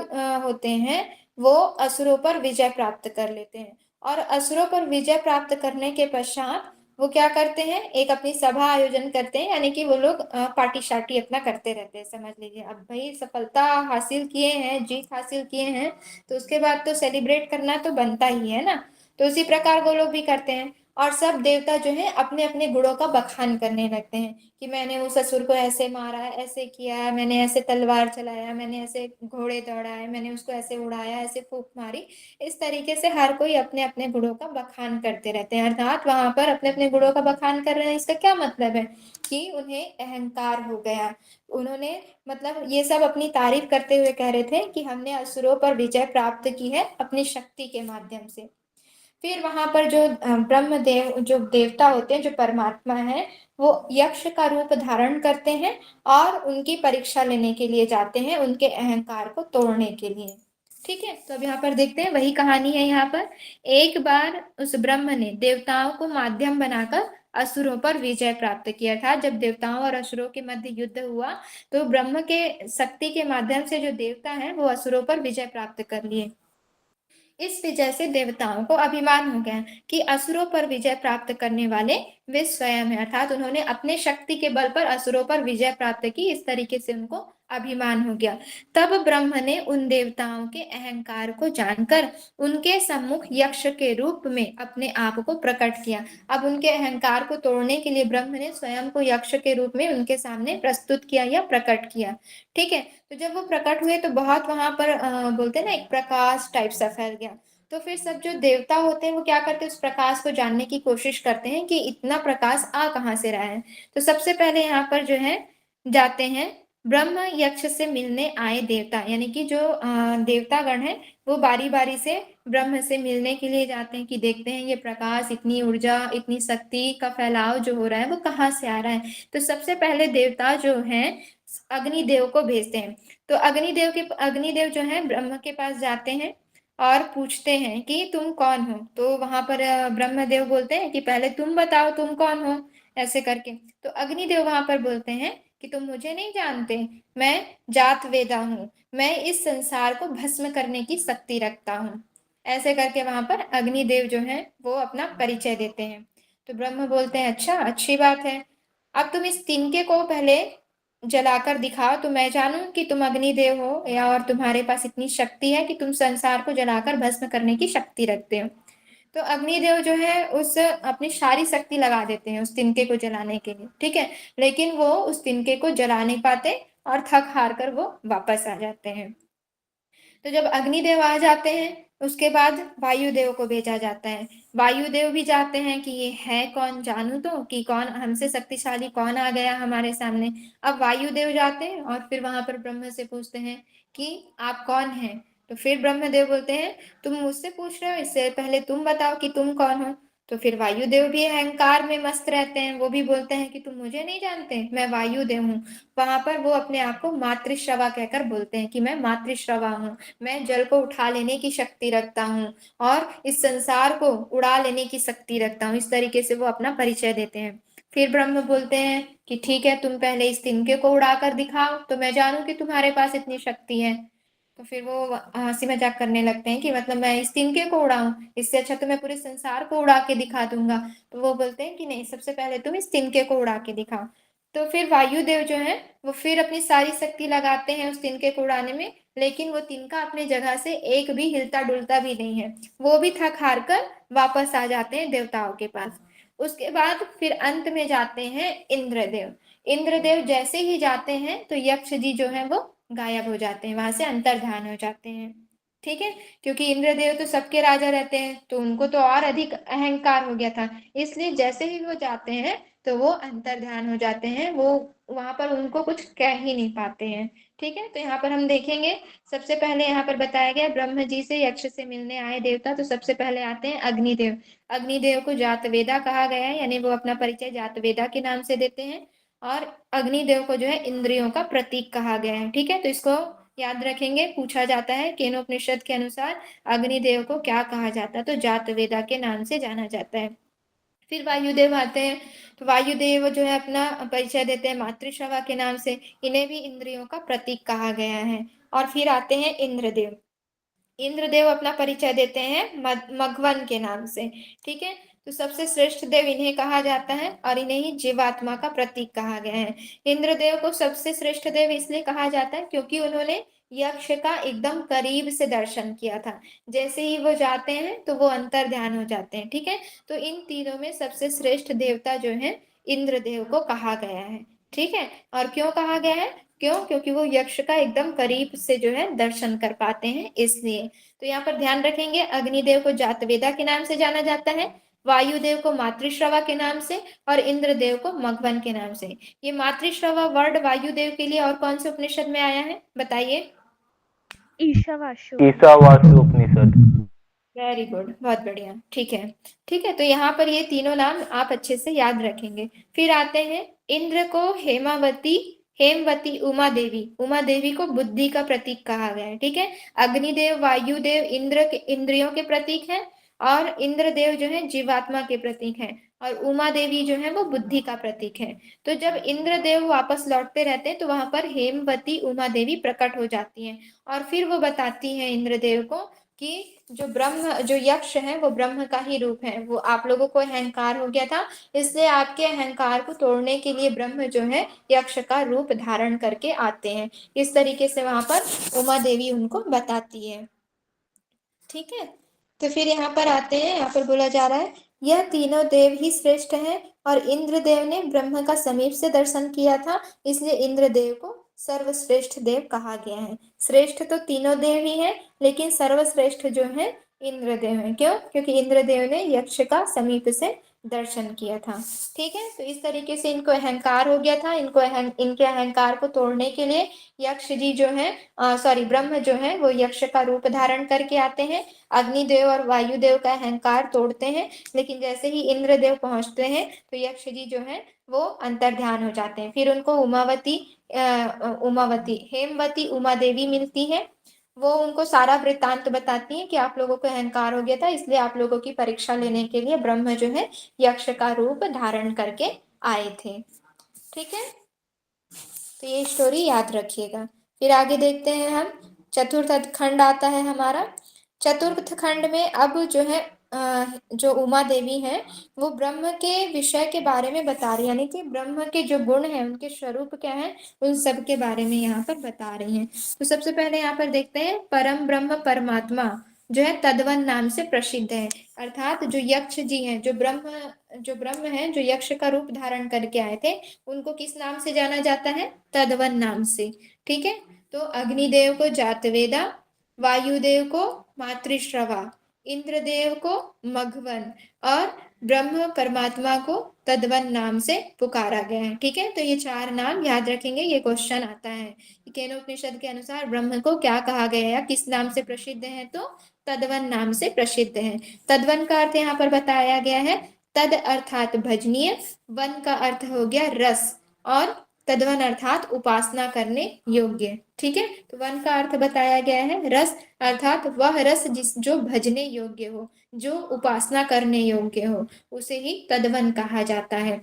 होते हैं वो असुरों पर विजय प्राप्त कर लेते हैं, और असुरों पर विजय प्राप्त करने के पश्चात वो क्या करते हैं, एक अपनी सभा आयोजन करते हैं, यानी कि वो लोग पार्टी शार्टी अपना करते रहते हैं, समझ लीजिए। अब भाई सफलता हासिल किए हैं, जीत हासिल किए हैं, तो उसके बाद तो सेलिब्रेट करना तो बनता ही है ना। तो उसी प्रकार वो लोग भी करते हैं, और सब देवता जो है अपने अपने गुणों का बखान करने लगते हैं कि मैंने उस असुर को ऐसे मारा, ऐसे किया, मैंने ऐसे तलवार चलाया, मैंने ऐसे घोड़े दौड़ाए, मैंने उसको ऐसे उड़ाया, ऐसे फूंक मारी। इस तरीके से हर कोई अपने अपने गुणों का बखान करते रहते हैं, अर्थात वहां पर अपने अपने गुणों का बखान कर रहे हैं। इसका क्या मतलब है कि उन्हें अहंकार हो गया। उन्होंने मतलब ये सब अपनी तारीफ करते हुए कह रहे थे कि हमने असुरों पर विजय प्राप्त की है अपनी शक्ति के माध्यम से। फिर वहां पर जो ब्रह्म देव, जो देवता होते हैं, जो परमात्मा है, वो यक्ष का रूप धारण करते हैं और उनकी परीक्षा लेने के लिए जाते हैं, उनके अहंकार को तोड़ने के लिए। ठीक है, तो अब यहाँ पर देखते हैं वही कहानी है। यहाँ पर एक बार उस ब्रह्म ने देवताओं को माध्यम बनाकर असुरों पर विजय प्राप्त किया था। जब देवताओं और असुरों के मध्य युद्ध हुआ तो ब्रह्म के शक्ति के माध्यम से जो देवता हैं वो असुरों पर विजय प्राप्त कर लिए। इस विजय से देवताओं को अभिमान हो गया कि असुरों पर विजय प्राप्त करने वाले वे स्वयं हैं, अर्थात उन्होंने अपने शक्ति के बल पर असुरों पर विजय प्राप्त की। इस तरीके से उनको अभिमान हो गया। तब ब्रह्म ने उन देवताओं के अहंकार को जानकर उनके सम्मुख यक्ष के रूप में अपने आप को प्रकट किया। अब उनके अहंकार को तोड़ने के लिए ब्रह्म ने स्वयं को यक्ष के रूप में उनके सामने प्रस्तुत किया या प्रकट किया। ठीक है, तो जब वो प्रकट हुए तो बहुत वहां पर बोलते हैं ना, एक प्रकाश टाइप सा फैल गया। तो फिर सब जो देवता होते हैं वो क्या करते हैं, उस प्रकाश को जानने की कोशिश करते हैं कि इतना प्रकाश आ कहाँ से रहा है। तो सबसे पहले यहाँ पर जो है जाते हैं ब्रह्म यक्ष से मिलने आए देवता, यानी कि जो देवतागण हैं वो बारी बारी से ब्रह्म से मिलने के लिए जाते हैं कि देखते हैं ये प्रकाश, इतनी ऊर्जा, इतनी शक्ति का फैलाव जो हो रहा है वो कहाँ से आ रहा है। तो सबसे पहले देवता जो हैं अग्निदेव को भेजते हैं। तो अग्निदेव जो है ब्रह्म के पास जाते हैं और पूछते हैं कि तुम कौन हो। तो वहां पर ब्रह्मदेव बोलते हैं कि पहले तुम बताओ तुम कौन हो, ऐसे करके। तो अग्निदेव वहां पर बोलते हैं कि तुम मुझे नहीं जानते, मैं जात वेदा हूँ, मैं इस संसार को भस्म करने की शक्ति रखता हूँ। ऐसे करके वहां पर अग्निदेव जो है वो अपना परिचय देते हैं। तो ब्रह्म बोलते हैं अच्छा, अच्छी बात है, अब तुम इस तिनके को पहले जलाकर दिखाओ तो मैं जानूं कि तुम अग्निदेव हो या और तुम्हारे पास इतनी शक्ति है कि तुम संसार को जलाकर भस्म करने की शक्ति रखते हो। तो अग्निदेव जो है उस अपनी सारी शक्ति लगा देते हैं उस तिनके को जलाने के लिए। ठीक है, लेकिन वो उस तिनके को जला नहीं पाते और थक हार कर वो वापस आ जाते हैं। तो जब अग्निदेव आ जाते हैं उसके बाद वायुदेव को भेजा जाता है। वायुदेव भी जाते हैं कि ये है कौन, जानू तो कि कौन हमसे शक्तिशाली कौन आ गया हमारे सामने। अब वायुदेव जाते हैं और फिर वहां पर ब्रह्म से पूछते हैं कि आप कौन हैं। तो फिर ब्रह्मदेव बोलते हैं तुम मुझसे पूछ रहे हो, इससे पहले तुम बताओ कि तुम कौन हो। तो फिर वायुदेव भी अहंकार में मस्त रहते हैं, वो भी बोलते हैं कि तुम मुझे नहीं जानते, मैं वायुदेव हूँ। वहां पर वो अपने आप को मातृश्रवा कहकर बोलते हैं कि मैं मातृश्रवा हूँ, मैं जल को उठा लेने की शक्ति रखता हूँ और इस संसार को उड़ा लेने की शक्ति रखता हूँ। इस तरीके से वो अपना परिचय देते हैं। फिर ब्रह्म बोलते हैं कि ठीक है, तुम पहले इस तिनके को उड़ाकर दिखाओ तो मैं जानूं कि तुम्हारे पास इतनी शक्ति है। तो फिर वो हंसी मजाक करने लगते हैं कि मतलब मैं इस तिनके को उड़ाऊं, इससे अच्छा तो मैं पूरे संसार को उड़ा के दिखा दूंगा। तो वो बोलते हैं कि नहीं, सबसे पहले तुम इस तिनके को उड़ा के दिखाओ। तो फिर वायुदेव जो है वो फिर अपनी सारी शक्ति लगाते हैं उस तिनके को उड़ाने में, लेकिन वो तिनका अपनी जगह से एक भी हिलता डुलता भी नहीं है, वो भी थक हार कर वापस आ जाते हैं देवताओं के पास। उसके बाद फिर अंत में जाते हैं इंद्रदेव। इंद्रदेव जैसे ही जाते हैं तो यक्ष जी जो है वो गायब हो जाते हैं, वहां से अंतर्धान हो जाते हैं। ठीक है, क्योंकि इंद्रदेव तो सबके राजा रहते हैं तो उनको तो और अधिक अहंकार हो गया था, इसलिए जैसे ही वो जाते हैं तो वो अंतर्ध्यान हो जाते हैं, वो वहां पर उनको कुछ कह ही नहीं पाते हैं। ठीक है, तो यहाँ पर हम देखेंगे सबसे पहले यहाँ पर बताया गया ब्रह्म जी से यक्ष से मिलने आए देवता। तो सबसे पहले आते हैं अग्निदेव। अग्निदेव को जातवेदा कहा गया है, यानी वो अपना परिचय जातवेदा के नाम से देते हैं। और अग्निदेव को जो है इंद्रियों का प्रतीक कहा गया है। ठीक है, तो इसको याद रखेंगे, पूछा जाता है केनोपनिषद के अनुसार अग्निदेव को क्या कहा जाता है, तो जातवेदा के नाम से जाना जाता है। फिर वायुदेव आते हैं, तो वायुदेव जो है अपना परिचय देते हैं मातृश्रवा के नाम से, इन्हें भी इंद्रियों का प्रतीक कहा गया है। और फिर आते हैं इंद्रदेव। इंद्रदेव अपना परिचय देते हैं मघवन के नाम से। ठीक है, तो सबसे श्रेष्ठ देव इन्हें कहा जाता है और इन्हें ही जीवात्मा का प्रतीक कहा गया है। इंद्रदेव को सबसे श्रेष्ठ देव इसलिए कहा जाता है क्योंकि उन्होंने यक्ष का एकदम करीब से दर्शन किया था। जैसे ही वो जाते हैं तो वो अंतर ध्यान हो जाते हैं। ठीक है, तो इन तीनों में सबसे श्रेष्ठ देवता जो है इंद्रदेव को कहा गया है। ठीक है, और क्यों कहा गया है, क्यों, क्योंकि वो यक्ष का एकदम करीब से जो है दर्शन कर पाते हैं इसलिए। तो यहाँ पर ध्यान रखेंगे अग्निदेव को जातवेदा के नाम से जाना जाता है, वायुदेव को मातृश्रवा के नाम से और इंद्रदेव को मघवन के नाम से। ये मातृश्रवा वर्ड वायुदेव के लिए और कौन से उपनिषद में आया है बताइए। ईशावास्यु। ईशावास्य उपनिषद। वेरी गुड, बहुत बढ़िया। ठीक है, ठीक है, तो यहाँ पर ये तीनों नाम आप अच्छे से याद रखेंगे। फिर आते हैं इंद्र को हेमवती उमा देवी। उमा देवी को बुद्धि का प्रतीक कहा गया है। ठीक है, अग्निदेव वायुदेव इंद्र के इंद्रियों के प्रतीक हैं और इंद्रदेव जो है जीवात्मा के प्रतीक हैं और उमा देवी जो है वो बुद्धि का प्रतीक है। तो जब इंद्रदेव वापस लौटते रहते हैं तो वहां पर हेमवती उमा देवी प्रकट हो जाती हैं और फिर वो बताती हैं इंद्रदेव को कि जो यक्ष है वो ब्रह्म का ही रूप है। वो आप लोगों को अहंकार हो गया था, इसलिए आपके अहंकार को तोड़ने के लिए ब्रह्म जो है यक्ष का रूप धारण करके आते हैं। इस तरीके से वहां पर उमा देवी उनको बताती है। ठीक है, तो फिर यहाँ पर आते हैं, यहाँ पर बोला जा रहा है यह तीनों देव ही श्रेष्ठ हैं और इंद्रदेव ने ब्रह्म का समीप से दर्शन किया था, इसलिए इंद्रदेव को सर्वश्रेष्ठ देव कहा गया है। श्रेष्ठ तो तीनों देव ही हैं, लेकिन सर्वश्रेष्ठ जो है इंद्रदेव है। क्यों? क्योंकि इंद्रदेव ने यक्ष का समीप से दर्शन किया था। ठीक है, तो इस तरीके से इनको अहंकार हो गया था। इनके अहंकार को तोड़ने के लिए यक्ष जी जो है ब्रह्म जो है वो यक्ष का रूप धारण करके आते हैं, अग्निदेव और वायुदेव का अहंकार तोड़ते हैं। लेकिन जैसे ही इंद्रदेव पहुंचते हैं तो यक्ष जी जो है वो अंतर्ध्यान हो जाते हैं। फिर उनको हेमवती उमा देवी मिलती है। वो उनको सारा वृत्तांत बताती है कि आप लोगों को अहंकार हो गया था, इसलिए आप लोगों की परीक्षा लेने के लिए ब्रह्म जो है यक्ष का रूप धारण करके आए थे। ठीक है, तो ये स्टोरी याद रखिएगा। फिर आगे देखते हैं हम, चतुर्थ खंड आता है हमारा। चतुर्थ खंड में अब जो है जो उमा देवी है वो ब्रह्म के विषय के बारे में बता रही है, यानी कि ब्रह्म के जो गुण हैं, उनके स्वरूप क्या है, उन सब के बारे में यहाँ पर बता रही हैं। तो सबसे पहले यहाँ पर देखते हैं, परम ब्रह्म परमात्मा जो है तद्वन नाम से प्रसिद्ध है। अर्थात जो यक्ष जी हैं, जो ब्रह्म है, जो यक्ष का रूप धारण करके आए थे, उनको किस नाम से जाना जाता है? तद्वन नाम से। ठीक है, तो अग्निदेव को जातवेदा, वायुदेव को मातृश्रवा, इंद्रदेव को मघवन और ब्रह्म परमात्मा को तद्वन नाम से पुकारा गया है। ठीक है, तो ये 4 नाम याद रखेंगे, ये क्वेश्चन आता है। केनोपनिषद के अनुसार ब्रह्म को क्या कहा गया है, किस नाम से प्रसिद्ध है? तो तद्वन नाम से प्रसिद्ध है। तद्वन का अर्थ यहाँ पर बताया गया है, तद अर्थात भजनीय, वन का अर्थ हो गया रस, और तद्वन अर्थात उपासना करने योग्य। ठीक है, तो वन का अर्थ बताया गया है रस, अर्थात वह रस जो भजने योग्य हो, जो उपासना करने योग्य हो, उसे ही तद्वन कहा जाता है।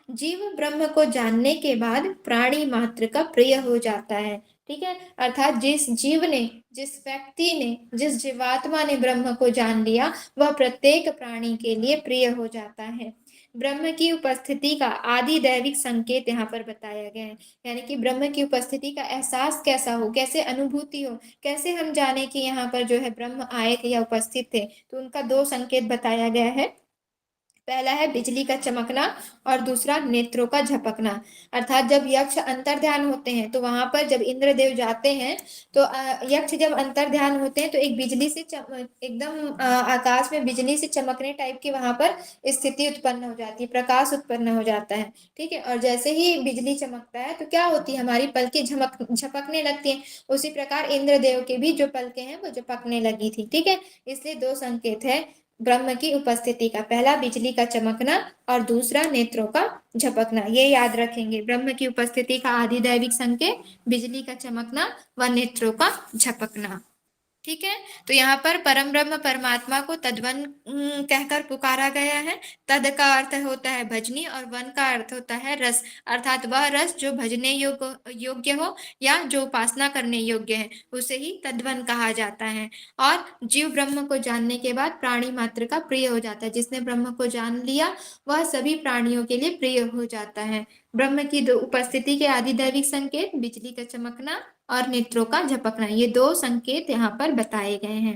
जीव ब्रह्म को जानने के बाद प्राणी मात्र का प्रिय हो जाता है। ठीक है, अर्थात जिस जीव ने, जिस व्यक्ति ने, जिस जीवात्मा ने ब्रह्म को जान लिया, वह प्रत्येक प्राणी के लिए प्रिय हो जाता है। ब्रह्म की उपस्थिति का आदि दैविक संकेत यहाँ पर बताया गया है, यानी कि ब्रह्म की उपस्थिति का एहसास कैसा हो, कैसे अनुभूति हो, कैसे हम जाने कि यहाँ पर जो है ब्रह्म आए थे या उपस्थित थे। तो उनका 2 संकेत बताया गया है। पहला है बिजली का चमकना और दूसरा नेत्रों का झपकना। अर्थात जब यक्ष अंतर्ध्यान होते हैं तो वहां पर जब इंद्रदेव जाते हैं तो यक्ष जब अंतर्ध्यान होते हैं तो एक बिजली से एकदम आकाश में बिजली से चमकने टाइप की वहां पर स्थिति उत्पन्न हो जाती है, प्रकाश उत्पन्न हो जाता है। ठीक है, और जैसे ही बिजली चमकता है तो क्या होती है, हमारी पलकें झपकने लगती हैं। उसी प्रकार इंद्रदेव के भी जो पलकें हैं वो झपकने लगी थी। ठीक है, इसलिए 2 संकेत है ब्रह्म की उपस्थिति का, पहला बिजली का चमकना और दूसरा नेत्रों का झपकना। ये याद रखेंगे, ब्रह्म की उपस्थिति का आधिदैविक संकेत बिजली का चमकना व नेत्रों का झपकना। ठीक है, तो यहाँ पर परम ब्रह्म परमात्मा को तद्वन कहकर पुकारा गया है। तद का अर्थ होता है भजनी और वन का अर्थ होता है रस, अर्थात वह रस जो भजने योग्य हो या जो उपासना करने योग्य है, उसे ही तद्वन कहा जाता है। और जीव ब्रह्म को जानने के बाद प्राणी मात्र का प्रिय हो जाता है। जिसने ब्रह्म को जान लिया वह सभी प्राणियों के लिए प्रिय हो जाता है। ब्रह्म की उपस्थिति के आधिदैविक संकेत बिजली का चमकना और नेत्रों का झपकना, ये 2 संकेत यहाँ पर बताए गए हैं।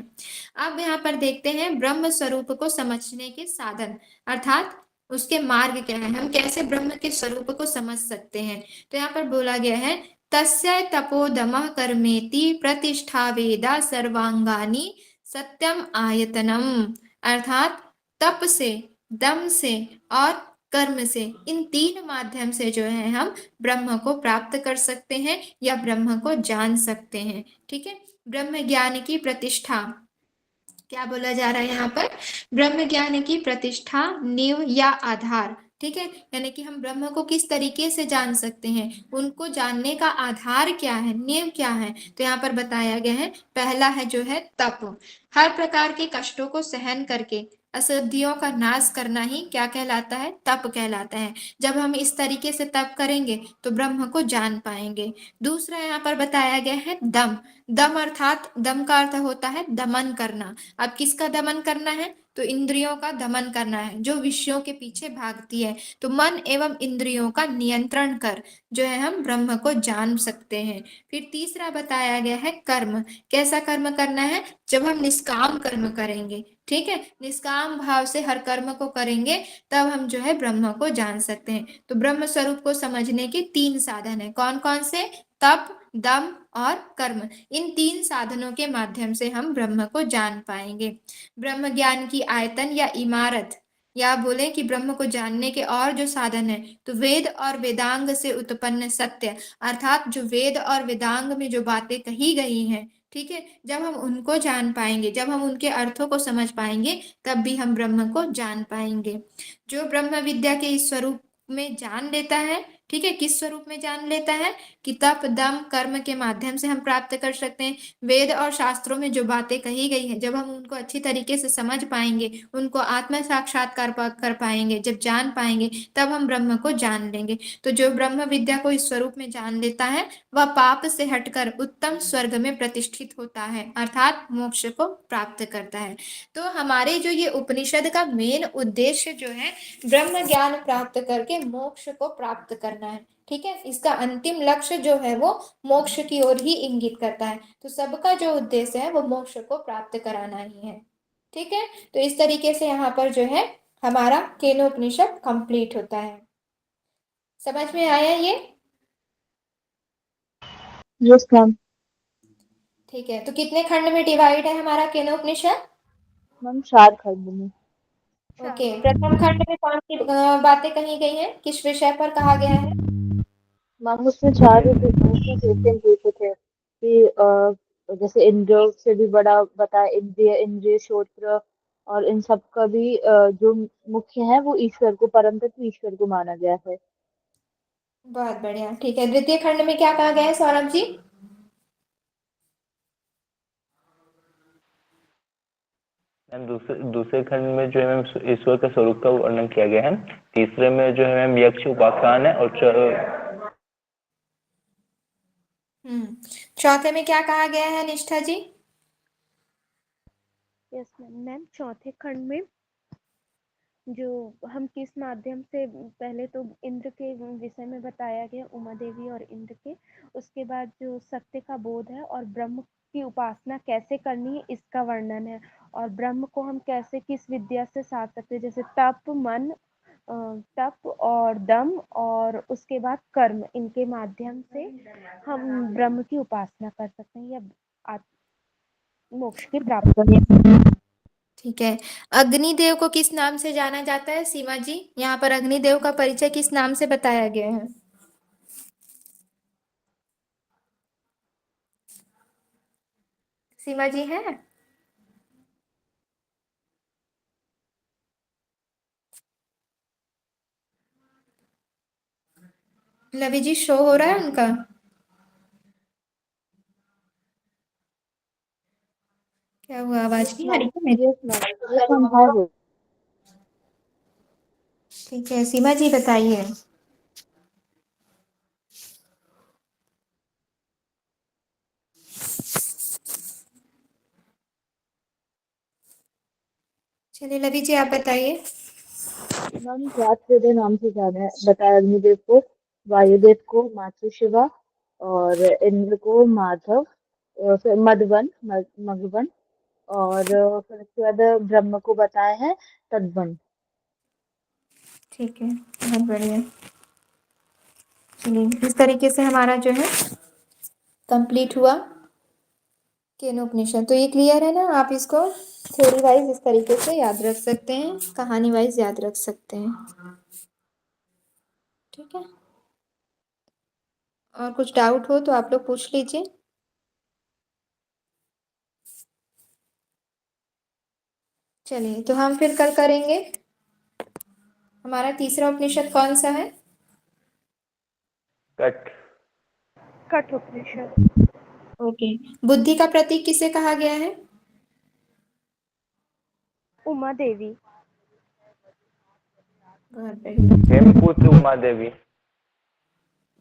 अब यहाँ पर देखते हैं ब्रह्म स्वरूप को समझने के साधन, अर्थात उसके मार्ग क्या है, हम कैसे ब्रह्म के स्वरूप को समझ सकते हैं। तो यहाँ पर बोला गया है, तस्य तपोदमः कर्मेति प्रतिष्ठा वेदा सर्वांगानी सत्यम आयतनम। अर्थात तप से, दम से और कर्म से, इन 3 माध्यम से जो है हम ब्रह्म को प्राप्त कर सकते हैं या ब्रह्म को जान सकते हैं। ठीक है, ब्रह्म ज्ञान की प्रतिष्ठा, क्या बोला जा रहा है यहाँ पर, ब्रह्म ज्ञान की प्रतिष्ठा, नींव या आधार। ठीक है, यानी कि हम ब्रह्म को किस तरीके से जान सकते हैं, उनको जानने का आधार क्या है, नींव क्या है। तो यहाँ पर बताया गया है, पहला है जो है तप, हर प्रकार के कष्टों को सहन करके अशुद्धियों का नाश करना ही क्या कहलाता है? तप कहलाता है। जब हम इस तरीके से तप करेंगे तो ब्रह्म को जान पाएंगे। दूसरा यहाँ पर बताया गया है दम। दम अर्थात दम का अर्थ होता है दमन करना। अब किसका दमन करना है? तो इंद्रियों का दमन करना है, जो विषयों के पीछे भागती है। तो मन एवं इंद्रियों का नियंत्रण कर जो है हम ब्रह्म को जान सकते हैं। फिर तीसरा बताया गया है कर्म। कैसा कर्म करना है? जब हम निष्काम कर्म करेंगे, ठीक है, निष्काम भाव से हर कर्म को करेंगे, तब हम जो है ब्रह्म को जान सकते हैं। तो ब्रह्म स्वरूप को समझने के 3 साधन है। कौन कौन से? तप, दम और कर्म। इन 3 साधनों के माध्यम से हम ब्रह्म को जान पाएंगे। ब्रह्म ज्ञान की आयतन या इमारत, या बोले कि ब्रह्म को जानने के और जो साधन है, तो वेद और वेदांग से उत्पन्न सत्य, अर्थात जो वेद और वेदांग में जो बातें कही गई हैं, ठीक है, जब हम उनको जान पाएंगे, जब हम उनके अर्थों को समझ पाएंगे, तब भी हम ब्रह्म को जान पाएंगे। जो ब्रह्म विद्या के इस स्वरूप में जान लेता है, ठीक है, किस स्वरूप में जान लेता है? कि तप, दम, कर्म के माध्यम से हम प्राप्त कर सकते हैं। वेद और शास्त्रों में जो बातें कही गई हैं, जब हम उनको अच्छी तरीके से समझ पाएंगे, उनको आत्म साक्षात्कार कर पाएंगे, जब जान पाएंगे, तब हम ब्रह्म को जान लेंगे। तो जो ब्रह्म विद्या को इस स्वरूप में जान लेता है, वह पाप से हटकर उत्तम स्वर्ग में प्रतिष्ठित होता है, अर्थात मोक्ष को प्राप्त करता है। तो हमारे जो ये उपनिषद का मेन उद्देश्य जो है, ब्रह्म ज्ञान प्राप्त करके मोक्ष को प्राप्त करना है, ठीक है। इसका अंतिम लक्ष्य जो है वो मोक्ष की ओर ही इंगित करता है। तो सबका जो उद्देश्य है वो मोक्ष को प्राप्त कराना ही है, ठीक है। तो इस तरीके से यहाँ पर जो है हमारा केनोपनिषद कंप्लीट होता है। समझ में आया ये? Yes ma'am. ठीक है, तो कितने खंड में डिवाइड है हमारा केनोपनिषद? मैम 4 खंड में। ओके, प्रथम खंड में कौन सी बातें कही गई हैं, किस विषय पर कहा गया है? मैम उसमें 4 क्वेश्चन पूछे थे कि जैसे इंद्रियों से भी बड़ा बताया, इंद्रिय, इंद्रिय, श्रोत्र और इन सब का भी जो मुख्य है वो ईश्वर को, परम तत्व ईश्वर को माना गया है। बहुत बढ़िया, ठीक है। द्वितीय खंड में क्या कहा गया है सौरभ जी? मैम दूसरे खंड में जो है मैम ईश्वर के स्वरूप का वर्णन किया गया है। तीसरे में जो है मैम यक्ष उपाख्यान है, और चौथे में क्या कहा गया है निष्ठा जी? यस मैम, चौथे खंड में जो हम किस माध्यम से, पहले तो इंद्र के विषय में बताया गया, उमा देवी और इंद्र के। उसके बाद जो सत्य का बोध है और ब्रह्म की उपासना कैसे करनी है इसका वर्णन है। और ब्रह्म को हम कैसे किस विद्या से साध सकते हैं, जैसे तप, मन, तप और दम, और उसके बाद कर्म, इनके माध्यम से हम ब्रह्म की उपासना कर सकते हैं या मोक्ष की प्राप्ति करनी। ठीक है। अग्निदेव को किस नाम से जाना जाता है सीमा जी? यहाँ पर अग्निदेव का परिचय किस नाम से बताया गया है? सीमा जी है? लवी जी शो हो रहा है उनका? क्या हुआ, आवाज नहीं आ रही है मेरी? यस मैम, यस मैम है वो। ठीक है, सीमा जी बताइए। चलिए लवी जी आप बताइए। मैम रात्रि नाम से जाना है, बताया अग्निदेव को, वायुदेव को मातृशिवा, और इंद्र को माधव, फिर मधुबन, मधुबन, और फिर उसके बाद ब्रह्म को बताया है तद्बन। ठीक है, बहुत बढ़िया। चलिए इस तरीके से हमारा जो है कंप्लीट हुआ केनोपनिषद। तो ये क्लियर है ना? आप इसको थ्योरी वाइज इस तरीके से याद रख सकते हैं, कहानी वाइज याद रख सकते हैं, ठीक है। और कुछ डाउट हो तो आप लोग पूछ लीजिए। चलिए तो हम फिर कल करेंगे। हमारा तीसरा उपनिषद कौन सा है? कट। कठोपनिषद। ओके। बुद्धि का प्रतीक किसे कहा गया है? उमा देवी। बहुत बढ़िया। हेमपुत्र उमा देवी।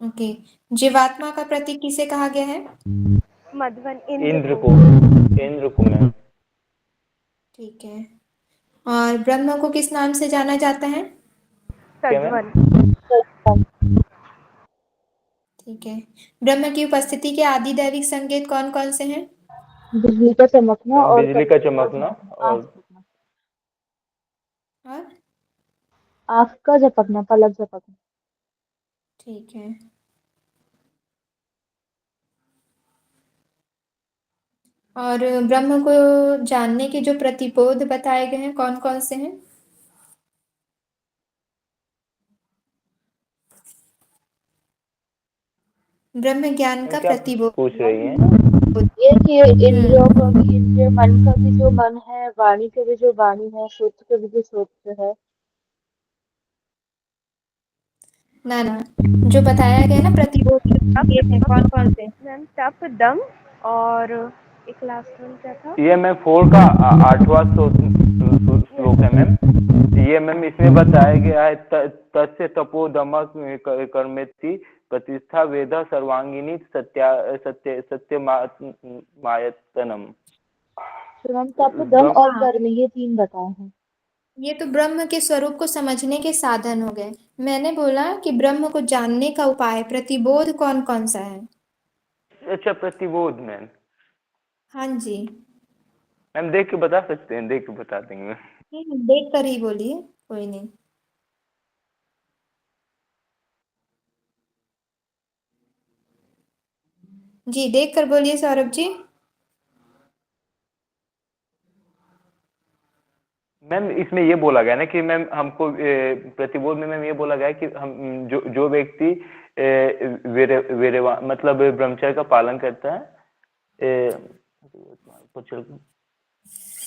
ओके, जीवात्मा का प्रतीक किसे कहा गया है? मधुवन इंद्र इंद्र को, को। इंद्र को मैम। ठीक है। और ब्रह्म को किस नाम से जाना जाता है? क्या मैम? सजवन। ठीक है। ब्रह्म की उपस्थिति के आदि दैविक संकेत कौन कौन से हैं? बिजली का चमकना मैम और बिजली का कठोर और चमकना आँख और झपकना। और आँख का झपकना, पलक झपकना। ठीक है। और ब्रह्म को जानने के जो प्रतिबोध बताए गए हैं कौन कौन से हैं? ब्रह्म ज्ञान मैम का क्या प्रतिबोध। पूछ रही हैं? ये कि इंद्रियों का भी हम्म। इंद्रिय, मन का भी जो मन है, वाणी का भी जो वाणी है, श्रोत्र का भी जो श्रोत्र है। ना ना, जो बताया गया ना प्रतिबोध के संकेत हैं कौन कौन से? मैम तप, दम और एक लास्ट वन क्या था? ये मैम 4 का 8वां श्लोक है मैम। ये मैम इसमें बताया गया है तस्य तपो दम कर्मेति प्रतिष्ठा वेद सर्वांगिनी सत्य मायतनम। तो हम तप, दम और हाँ, कर्म, ये 3 बताए हैं। ये तो ब्रह्म के स्वरूप को समझने के साधन हो गए। मैंने बोला कि ब्रह्म को जानने का उपाय प्रतिबोध कौन कौन सा है? अच्छा, प्रतिबोध मैम। हाँ जी। मैम देख के बता सकते हैं, देख के बता देंगे मैम। देख कर ही बोलिए, कोई नहीं। जी देख कर बोलिए सौरभ जी। मैम इसमें ये बोला गया ना कि मैम हमको प्रतिबोध में मैम ये बोला गया कि हम जो जो व्यक्ति मतलब ब्रह्मचर्य का पालन करता है, ना,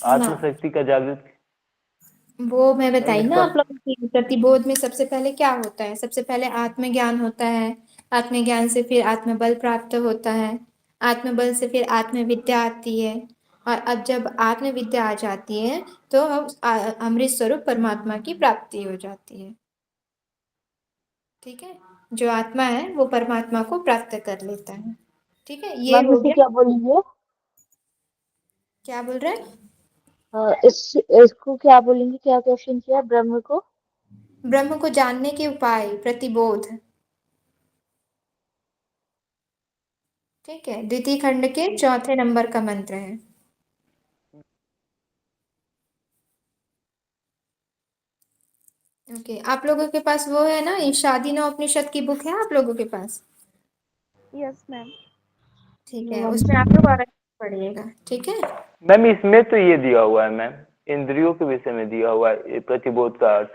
आत्मशक्ति का जागृत। वो मैं मैम बताई ना इसका आप लोगों की प्रतिबोध में सबसे पहले क्या होता है? सबसे पहले आत्मज्ञान होता है। आत्मज्ञान से फिर आत्मबल प्राप्त होता है। आत्मबल से फिर आत्मविद्या आती है। और अब जब आत्मविद्या आ जाती है तो हम अमृत स्वरूप परमात्मा की प्राप्ति हो जाती है। ठीक है, जो आत्मा है वो परमात्मा को प्राप्त कर लेता है। ठीक है, ये मैम हो इसे गया। क्या बोलेंगे? क्या बोल रहे हैं? इसको क्या बोलेंगे? क्या क्वेश्चन किया ब्रह्म को? ब्रह्म को जानने के उपाय प्रतिबोध। ठीक है, द्वितीय खंड के चौथे नंबर का मंत्र है। ओके, आप लोगों के पास वो है ना, ईशादीना उपनिषद की बुक है आप लोगों के पास? Yes ma'am. ठीक है, मैम उसमें आप लोग और पढ़िएगा। ठीक है। मैम इसमें तो ये दिया हुआ है मैम, इंद्रियों के विषय में दिया हुआ है ये प्रतिबोध का अर्थ।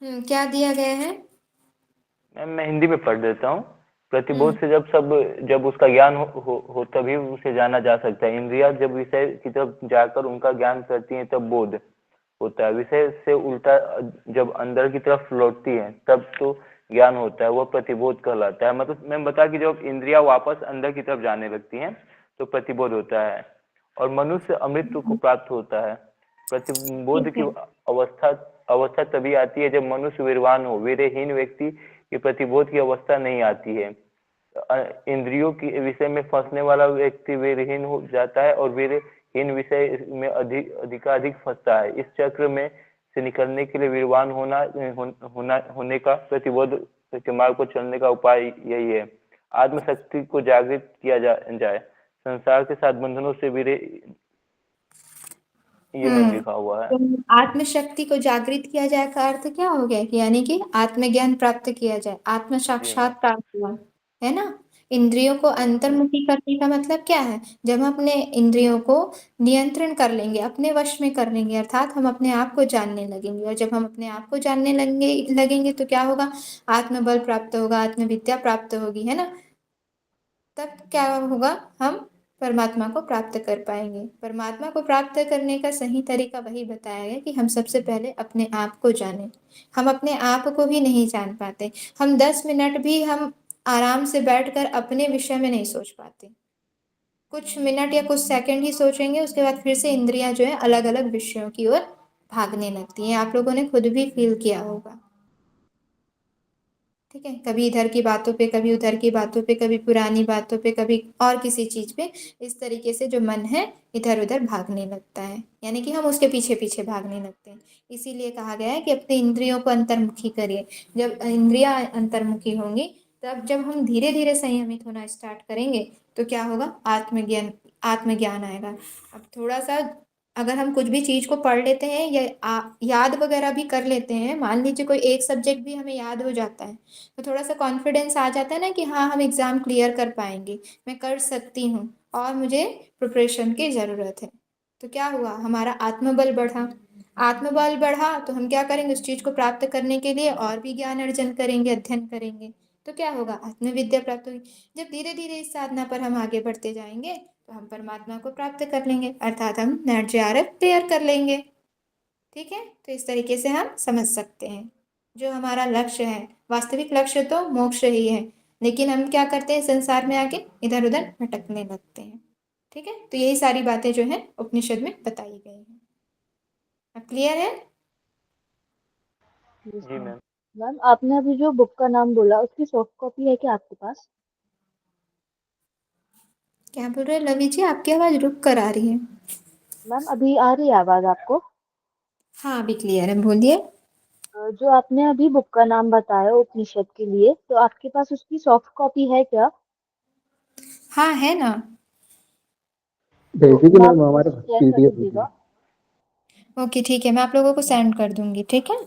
क्या दिया गया है? मैम मैं हिंदी में पढ़ देता हूँ। प्रतिबोध हम्म। से जब उसका ज्ञान हो तभी उसे जाना जा सकता है। इंद्रियां जब विषय की तरफ जाकर उनका ज्ञान करती हैं तब बोध होता है। विषय से उल्टा जब अंदर की तरफ लौटती है तब तो ज्ञान होता है, वह प्रतिबोध कहलाता है। मतलब मैं बता कि जब इंद्रियां वापस अंदर की तरफ जाने लगती हैं तो प्रतिबोध होता है और मनुष्य अमृत को प्राप्त होता है। प्रतिबोध ठीक की है। अवस्था अवस्था तभी आती है जब मनुष्य वीरवान हो। वीरहीन व्यक्ति की प्रतिबोध की अवस्था नहीं आती है। इंद्रियों के विषय में फंसने वाला व्यक्ति वीरहीन हो जाता है और वीरहीन विषय में अधिकाधिक फंसता है। इस चक्र में से निकलने के लिए वीरवान होने का प्रतिबोध के मार्ग को चलने का उपाय यही है। आत्मशक्ति को जागृत किया जाए, संसार के साथ बंधनों से वीर, ये मैम हम्म। लिखा हुआ है। तो आत्मशक्ति को जागृत किया जाए का अर्थ क्या हो गया कि यानी कि आत्मज्ञान प्राप्त किया जाए, आत्म जी मैम। साक्षात्कार हुआ, है ना? इंद्रियों को जी मैम। अंतर्मुखी करने का मतलब क्या है? जब हम अपने इंद्रियों को नियंत्रण कर लेंगे, अपने वश में कर लेंगे, अर्थात हम अपने आप को जानने लगेंगे। और जब हम अपने आप को जानने लगेंगे तो क्या होगा? आत्मबल प्राप्त होगा, आत्मविद्या प्राप्त होगी, है ना? तब क्या होगा? हम परमात्मा को प्राप्त कर पाएंगे। परमात्मा को प्राप्त करने का सही तरीका वही बताया गया कि हम सबसे पहले अपने आप को जानें। हम अपने आप को भी नहीं जान पाते। हम 10 मिनट भी हम आराम से बैठकर अपने विषय में नहीं सोच पाते। कुछ मिनट या कुछ सेकंड ही सोचेंगे, उसके बाद फिर से इंद्रियां जो है अलग अलग विषयों की ओर भागने लगती है। आप लोगों ने खुद भी फील किया होगा, ठीक है। कभी इधर की बातों पे, कभी उधर की बातों पे, कभी पुरानी बातों पे, कभी और किसी चीज़ पे, इस तरीके से जो मन है इधर उधर भागने लगता है, यानी कि हम उसके पीछे पीछे भागने लगते हैं। इसीलिए कहा गया है कि अपने इंद्रियों को अंतर्मुखी करिए। जब इंद्रियां अंतर्मुखी होंगी, तब जब हम धीरे धीरे संयमित होना स्टार्ट करेंगे तो क्या होगा, आत्मज्ञान आएगा। अब थोड़ा सा अगर हम कुछ भी चीज़ को पढ़ लेते हैं या याद वगैरह भी कर लेते हैं, मान लीजिए कोई एक सब्जेक्ट भी हमें याद हो जाता है, तो थोड़ा सा कॉन्फिडेंस आ जाता है ना कि हाँ, हम एग्ज़ाम क्लियर कर पाएंगे, मैं कर सकती हूँ और मुझे प्रिपरेशन की ज़रूरत है। तो क्या हुआ, हमारा आत्मबल बढ़ा। आत्मबल बढ़ा तो हम क्या करेंगे, उस चीज़ को प्राप्त करने के लिए और भी ज्ञान अर्जन करेंगे, अध्ययन करेंगे, तो क्या होगा, आत्मविद्या प्राप्त होगी। जब धीरे धीरे इस साधना पर हम आगे बढ़ते जाएंगे तो हम परमात्मा को प्राप्त कर लेंगे, अर्थात हम नेट जेआरएफ क्लियर कर लेंगे। ठीक है, तो इस तरीके से हम समझ सकते हैं जो हमारा लक्ष्य है। वास्तविक लक्ष्य तो मोक्ष ही है, लेकिन हम क्या करते हैं, संसार में आके इधर उधर भटकने लगते हैं। ठीक है, तो यही सारी बातें जो है उपनिषद में बताई गई हैं। अब क्लियर है? यस जी मैम। मैम। मैम आपने अभी जो बुक का नाम बोला उसकी सॉफ्ट कॉपी है क्या आपके पास? क्या बोल रहे हैं लवी जी, आपकी आवाज़ रुक कर आ रही है। मैम अभी आ रही है आवाज आपको? हाँ, अभी क्लियर है, बोलिए। जो आपने अभी बुक का नाम बताया उपनिषद के लिए, तो आपके पास उसकी सॉफ्ट कॉपी है क्या? हाँ, है ना। तो भेजी कि मैम मैम हमारे मुझे शेयर कर पीडीएफ भेजी। दीजिएगा। ओके, ठीक है, मैं आप लोगों को सेंड कर दूंगी, ठीक है।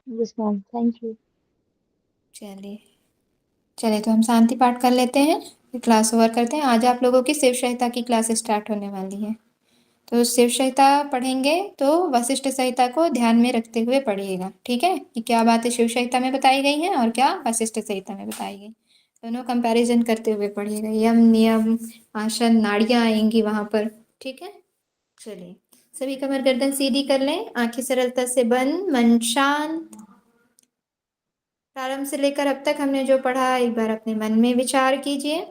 Yes ma'am, thank you. चलिए चलिए, तो हम शांति पाठ कर लेते हैं, फिर क्लास ओवर करते हैं। आज आप लोगों की शिव संहिता की क्लास स्टार्ट होने वाली है। तो शिव संहिता पढ़ेंगे तो वशिष्ठ संहिता को ध्यान में रखते हुए पढ़िएगा, ठीक है, कि क्या बातें शिव संहिता में बताई गई हैं और क्या वशिष्ठ संहिता में बताई गई, दोनों कंपैरिजन करते हुए पढ़िएगा। यम नियम आसन नाड़ियाँ आएंगी वहाँ पर, ठीक है। चलिए, सभी कमर गर्दन सीधी कर लें, आंखें सरलता से बंद, मन शांत। प्रारंभ से लेकर अब तक हमने जो पढ़ा, एक बार अपने मन में विचार कीजिए।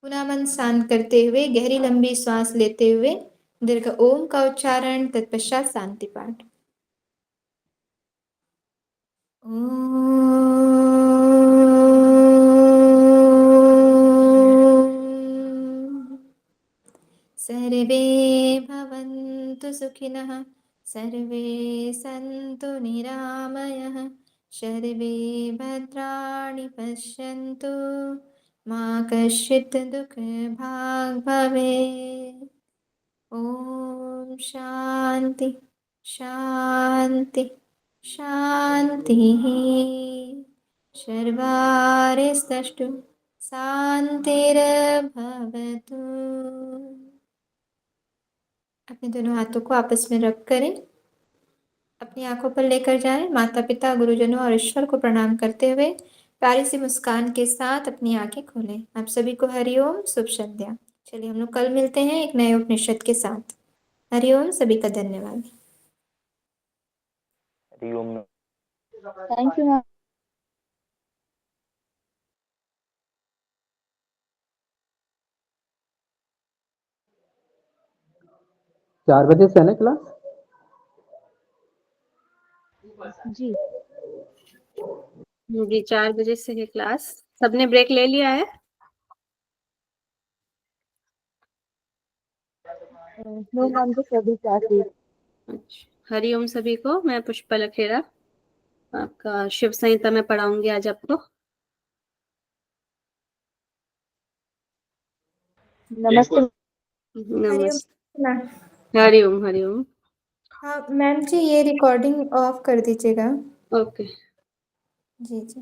पुनः मन शांत करते हुए गहरी लंबी श्वास लेते हुए दीर्घ ओम का उच्चारण, तत्पश्चात शांति पाठ। सर्वे भवन्तु सुखिनः, सर्वे सन्तु निरामयः, सर्वे भद्राणि पश्यन्तु, मा कश्चित् दुःखभाग् भवेत्। ॐ शान्ति शान्ति शान्तिः। सर्वारिस्तष्टु शान्तिर्भवतु। अपने दोनों हाथों को आपस में रब करें, अपनी आंखों पर लेकर जाएं, माता पिता गुरुजनों और ईश्वर को प्रणाम करते हुए प्यारी सी मुस्कान के साथ अपनी आंखें खोलें। आप सभी को हरिओम, शुभ संध्या। चलिए, हम लोग कल मिलते हैं एक नए उपनिषद के साथ। हरिओम, सभी का धन्यवाद। हरिओम। Thank you ma'am. 4 बजे से है ना क्लास? जी। जी 4 बजे से है क्लास। सबने ब्रेक ले लिया है? नो मैम, जो सभी क्लासेस। अच्छा, हरिओम सभी को। मैं पुष्पा लखेरा, आपका शिव संहिता में पढ़ाऊंगी आज आपको। नमस्ते। हरिओम नमस्ते। मैम। हरिओम हरिओम। हाँ मैम जी, ये रिकॉर्डिंग ऑफ कर दीजिएगा। ओके। जी जी।